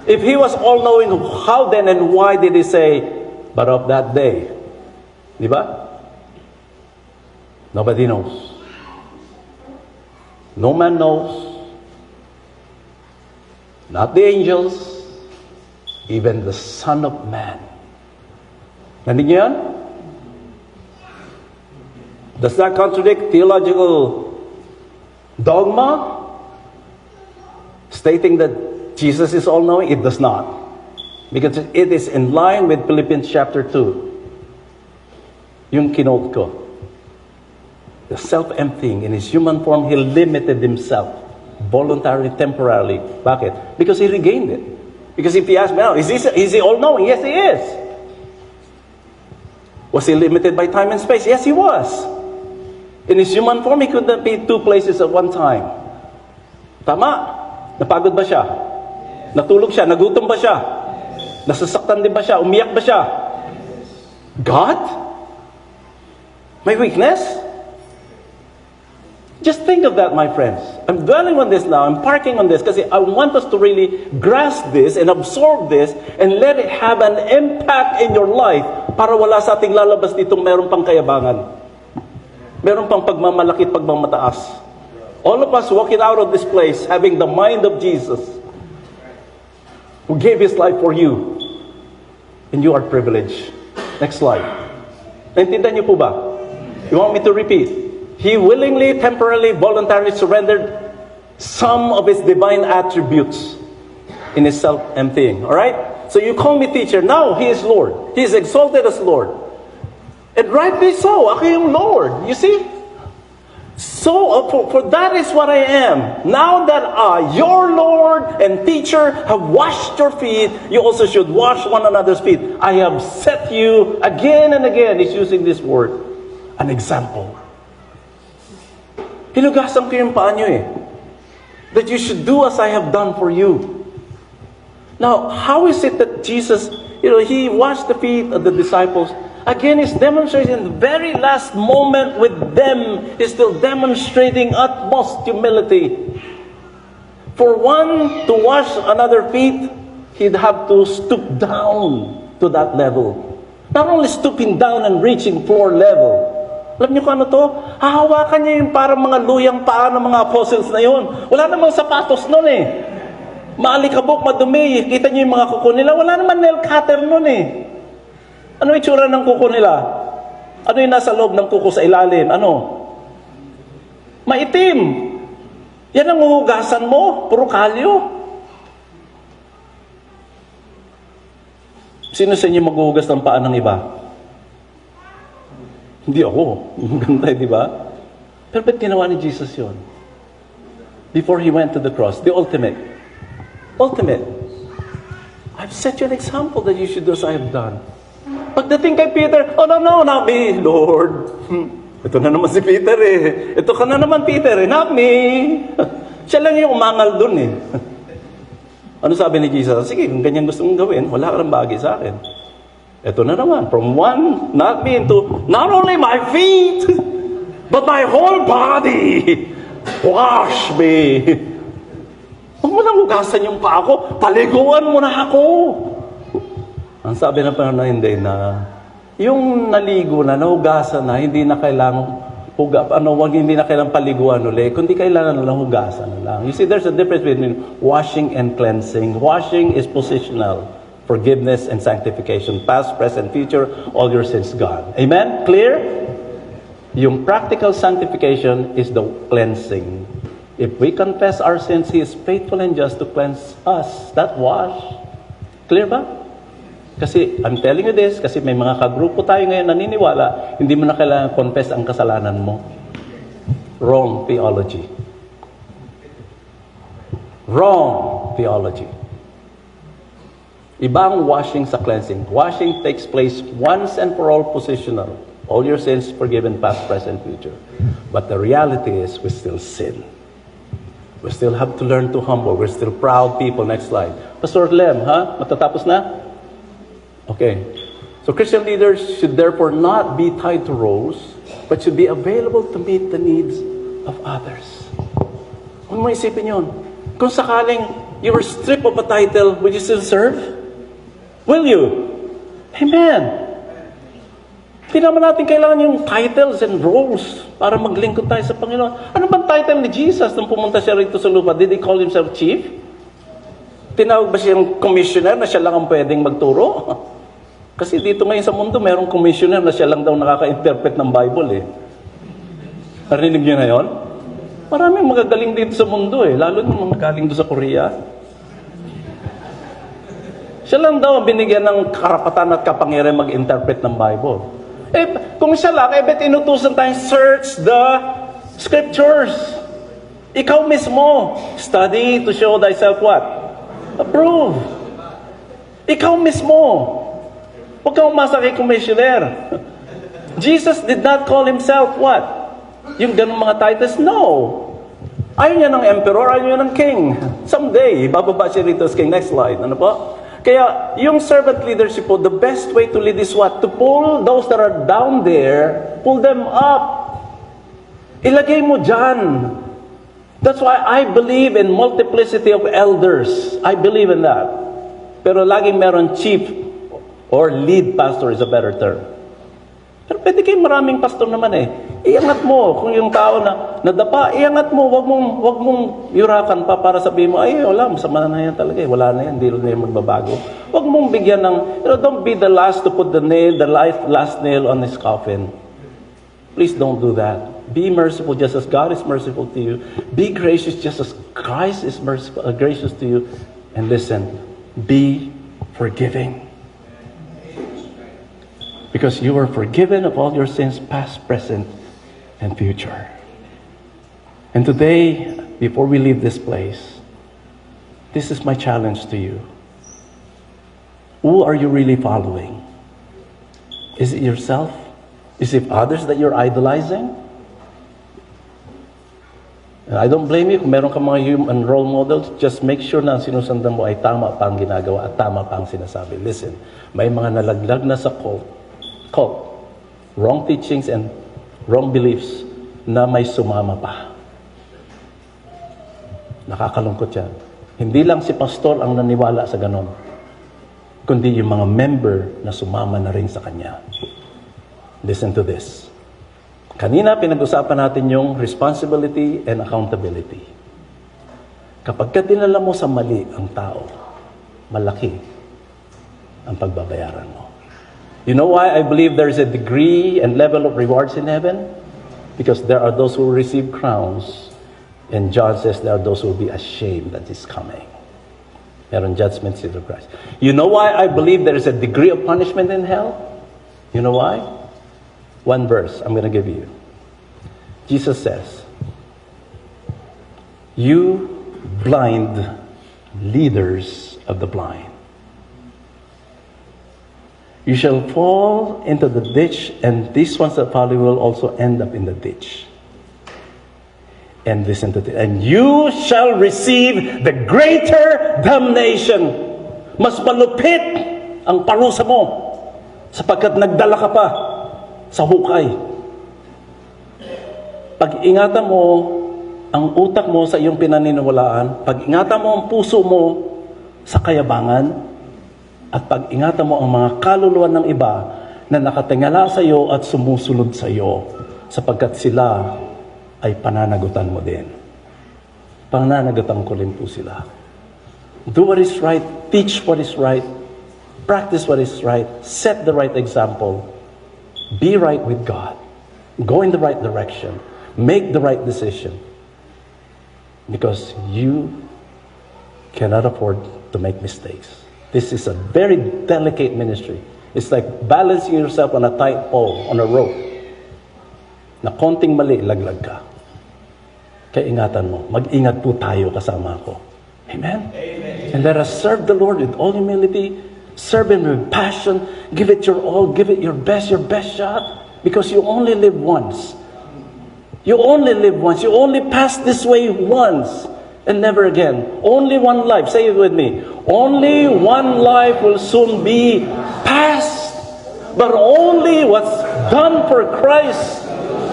If he was all-knowing, how then and why did he say, but of that day? Di ba? Nobody knows. No man knows. Not the angels. Even the Son of Man. Nandun niyo yan? Does that contradict theological dogma? Stating that Jesus is all-knowing? It does not. Because it is in line with Philippians chapter 2. Yung kinote ko. The self-emptying. In his human form, he limited himself. Voluntarily, temporarily. Bakit? Because he regained it. Because if he asked me now, is he all-knowing? Yes, he is. Was he limited by time and space? Yes, he was. In his human form, he could not be two places at one time. Tama. Napagod ba siya? Natulog siya? Nagutom ba siya? Nasasaktan din ba siya? Umiyak ba siya? God? May weakness? Just think of that, my friends. I'm dwelling on this now. I'm parking on this kasi I want us to really grasp this and absorb this and let it have an impact in your life para wala sa ating lalabas ditong meron pang kayabangan. Meron pang pagmamalaki at pagmamataas. All of us walking out of this place having the mind of Jesus who gave His life for you. And you are privileged. Next slide. Naintindihan niyo po ba? You want me to repeat? He willingly, temporarily, voluntarily surrendered some of His divine attributes in His self-emptying. Alright? So you call me teacher. Now, He is Lord. He is exalted as Lord. And rightly so. Ako yung Lord. You see? So, for that is what I am. Now that I, your Lord and teacher, have washed your feet, you also should wash one another's feet. I have set you again and again. He's using this word. An example. Hinugasan ko yung paa nyo eh. That you should do as I have done for you. Now, how is it that Jesus, He washed the feet of the disciples? Again, He's demonstrating in the very last moment with them, He's still demonstrating utmost humility. For one to wash another feet, he'd have to stoop down to that level. Not only stooping down and reaching floor level. Alam niyo kung ano to? Hahawakan niya yung parang mga luyang paa ng mga apostles na yun. Wala namang sapatos nun eh. Maalikabok, madumi. Kita niyo yung mga kuko nila. Wala naman nail cutter nun eh. Ano yung itsura ng kuko nila? Ano yung nasa loob ng kuko sa ilalim? Ano? Maitim. Yan ang huhugasan mo. Puro kalyo. Sino sa inyo maghuhugas ng paa ng iba? Hindi ako. Ganda, di ba? Pero ba't ginawa ni Jesus yun? Before He went to the cross. The ultimate. Ultimate. I've set you an example that you should do as I have done. Pagdating kay Peter, oh no, not me, Lord. Ito na naman si Peter eh. Ito ka na naman, Peter eh. Not me. Siya lang yung umangal dun eh. Ano sabi ni Jesus? Sige, kung ganyan gusto mong gawin, wala ka ng bagay sa akin. Ito na naman, from one, not me, into not only my feet, but my whole body. Wash me. Huwag mo nang hugasan yung paa ko, paliguan mo na ako. Ang sabi na pa na hindi na, yung naligo na, nahugasan na, hindi na kailangan hindi na kailangan paliguan ulit, kundi kailangan na lang hugasan na lang. You see, there's a difference between washing and cleansing. Washing is positional. Forgiveness and sanctification. Past, present, future, all your sins gone. Amen? Clear? Yung practical sanctification is the cleansing. If we confess our sins, He is faithful and just to cleanse us. That wash. Clear ba? Kasi, I'm telling you this, kasi may mga kagrupo tayo ngayon naniniwala, hindi mo na kailangan confess ang kasalanan mo. Wrong theology. Wrong theology. Ibang washing sa cleansing. Washing takes place once and for all positional. All your sins forgiven, past, present, future. But the reality is we still sin. We still have to learn to humble. We're still proud people. Next slide. Pastor Lem, ha? Matatapos na? Okay. So Christian leaders should therefore not be tied to roles, but should be available to meet the needs of others. Huwag mo isipin yun. Kung sakaling you were stripped of a title, would you still serve? Will you? Amen. Hindi naman natin kailangan yung titles and roles para maglingkod tayo sa Panginoon. Ano bang title ni Jesus nung pumunta siya rito sa lupa? Did he call himself chief? Tinawag ba siyang commissioner na siya lang ang pwedeng magturo? Kasi dito ngayon sa mundo, mayroong commissioner na siya lang daw nakaka-interpret ng Bible eh. Narinig niyo na yun? Maraming magagaling dito sa mundo eh, lalo nung magaling doon sa Korea. Siya lang daw ang binigyan ng karapatan at kapangyarihan mag-interpret ng Bible. Eh, kung siya lang, bet inutusan tayong search the scriptures. Ikaw mismo, study to show thyself what? Approve. Ikaw mismo. Huwag kang umasa kay commissioner. Jesus did not call himself what? Yung ganung mga titles? No. Ayaw niya ng emperor, ayaw niya ng king. Someday, bababa siya rito as king. Next slide. Ano po? Kaya, yung servant leadership po, the best way to lead is what? To pull those that are down there, pull them up. Ilagay mo dyan. That's why I believe in multiplicity of elders. I believe in that. Pero laging meron chief or lead pastor is a better term. Pero pwede kayong maraming pastor naman eh. Iangat mo. Kung yung tao na nadapa, iangat mo. Wag mong yurakan pa para sabihin mo, ay, wala, masama na yan talaga eh. Wala na yan, hindi na yan magbabago. Wag mong bigyan ng, don't be the last to put the last nail on his coffin. Please don't do that. Be merciful just as God is merciful to you. Be gracious just as Christ is gracious to you. And listen, be forgiving. Because you are forgiven of all your sins, past, present, and future. And today, before we leave this place, this is my challenge to you. Who are you really following? Is it yourself? Is it others that you're idolizing? And I don't blame you kung meron ka mga human role models. Just make sure na ang sinusundan mo ay tama pa ang ginagawa at tama pa ang sinasabi. Listen, may mga nalaglag na sa cult, wrong teachings and wrong beliefs na may sumama pa. Nakakalungkot yan. Hindi lang si pastor ang naniwala sa ganon, kundi yung mga member na sumama na rin sa kanya. Listen to this. Kanina pinag-usapan natin yung responsibility and accountability. Kapag ka dinala mo sa mali ang tao, malaki ang pagbabayaran mo. You know why I believe there's a degree and level of rewards in heaven? Because there are those who receive crowns, and John says there are those who will be ashamed that is coming. Meron judgment seat of Christ. You know why I believe there is a degree of punishment in hell? You know why? One verse I'm going to give you. Jesus says, you blind leaders of the blind, you shall fall into the ditch, and these ones that follow will also end up in the ditch. And listen to this. And you shall receive the greater damnation. Mas malupit ang parusa mo sapagkat nagdala ka pa sa hukay. Pag-ingatan mo ang utak mo sa iyong pinaniniwalaan, pag-ingatan mo ang puso mo sa kayabangan, at pag-ingatan mo ang mga kaluluwa ng iba na nakatingala sa iyo at sumusunod sa iyo, sapagkat sila ay pananagutan mo din. Pananagutan ko rin po sila. Do what is right, teach what is right, practice what is right, set the right example, be right with God, go in the right direction, make the right decision, because you cannot afford to make mistakes. This is a very delicate ministry. It's like balancing yourself on a tight pole, on a rope. Na konting mali, laglag ka. Kaya ingatan mo. Mag-ingat po tayo kasama ko. Amen? Amen? And let us serve the Lord with all humility. Serve Him with passion. Give it your all. Give it your best shot. Because you only live once. You only live once. You only pass this way once. And never again. Only one life. Say it with me. Only one life will soon be past. But only what's done for Christ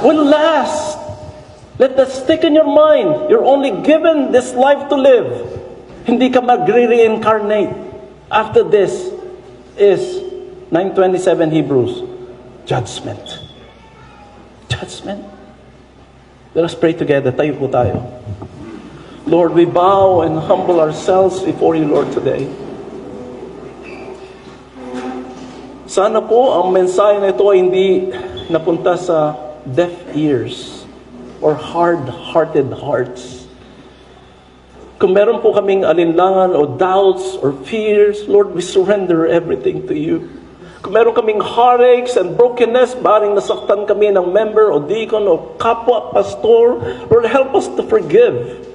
will last. Let that stick in your mind. You're only given this life to live. Hindi ka magre-reincarnate. After this is 9:27 Hebrews. Judgment. Judgment. Let us pray together. Tayo po tayo. Lord, we bow and humble ourselves before you, Lord, today. Sana po ang mensahe na ito ay hindi napunta sa deaf ears or hard-hearted hearts. Kung meron po kaming alinlangan o doubts or fears, Lord, we surrender everything to you. Kung meron kaming heartaches and brokenness, baring nasaktan kami ng member o deacon o kapwa pastor, Lord, help us to forgive.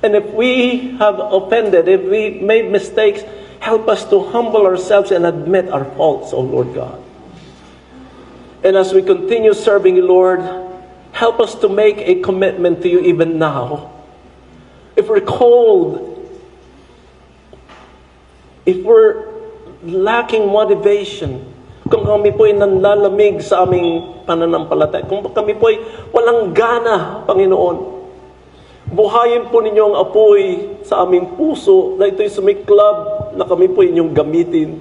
And if we have offended, if we made mistakes, help us to humble ourselves and admit our faults, O Lord God. And as we continue serving you, Lord, help us to make a commitment to you even now. If we're cold, if we're lacking motivation, kung kami po ay nanlalamig sa aming pananampalataya, kung kami po ay walang gana, Panginoon, buhayin po ninyo ang apoy sa aming puso na ito'y sumiklab na kami po inyong gamitin.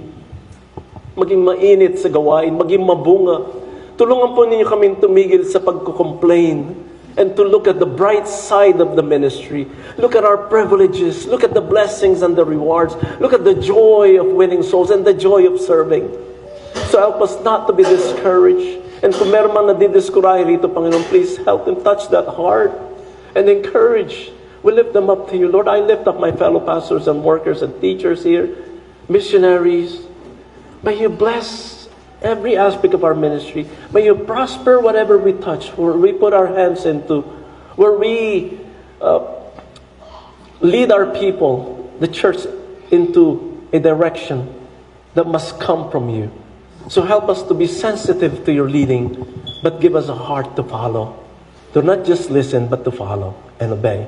Maging mainit sa gawain, maging mabunga. Tulungan po ninyo kaming tumigil sa pagko-complain and to look at the bright side of the ministry. Look at our privileges. Look at the blessings and the rewards. Look at the joy of winning souls and the joy of serving. So help us not to be discouraged. And kung meron man nadidiscourage rito, Panginoon, please help them touch that heart and encourage. We lift them up to you. Lord, I lift up my fellow pastors and workers and teachers here, missionaries. May you bless every aspect of our ministry. May you prosper whatever we touch, where we put our hands into, where we lead our people, the church, into a direction that must come from you. So help us to be sensitive to your leading, but give us a heart to follow. To not just listen, but to follow and obey.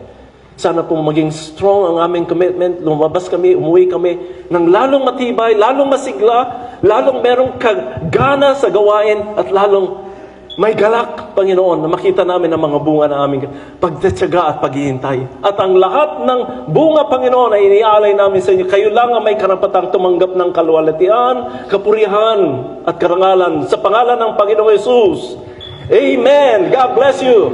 Sana po maging strong ang aming commitment. Lumabas kami, umuwi kami ng lalong matibay, lalong masigla, lalong merong kagana sa gawain, at lalong may galak, Panginoon, na makita namin ang mga bunga ng aming pagtatsaga at paghihintay. At ang lahat ng bunga, Panginoon, ay iniaalay namin sa inyo. Kayo lang ang may karapatang tumanggap ng kaluwalhatian, kapurihan, at karangalan sa pangalan ng Panginoong Yesus. Amen. God bless you.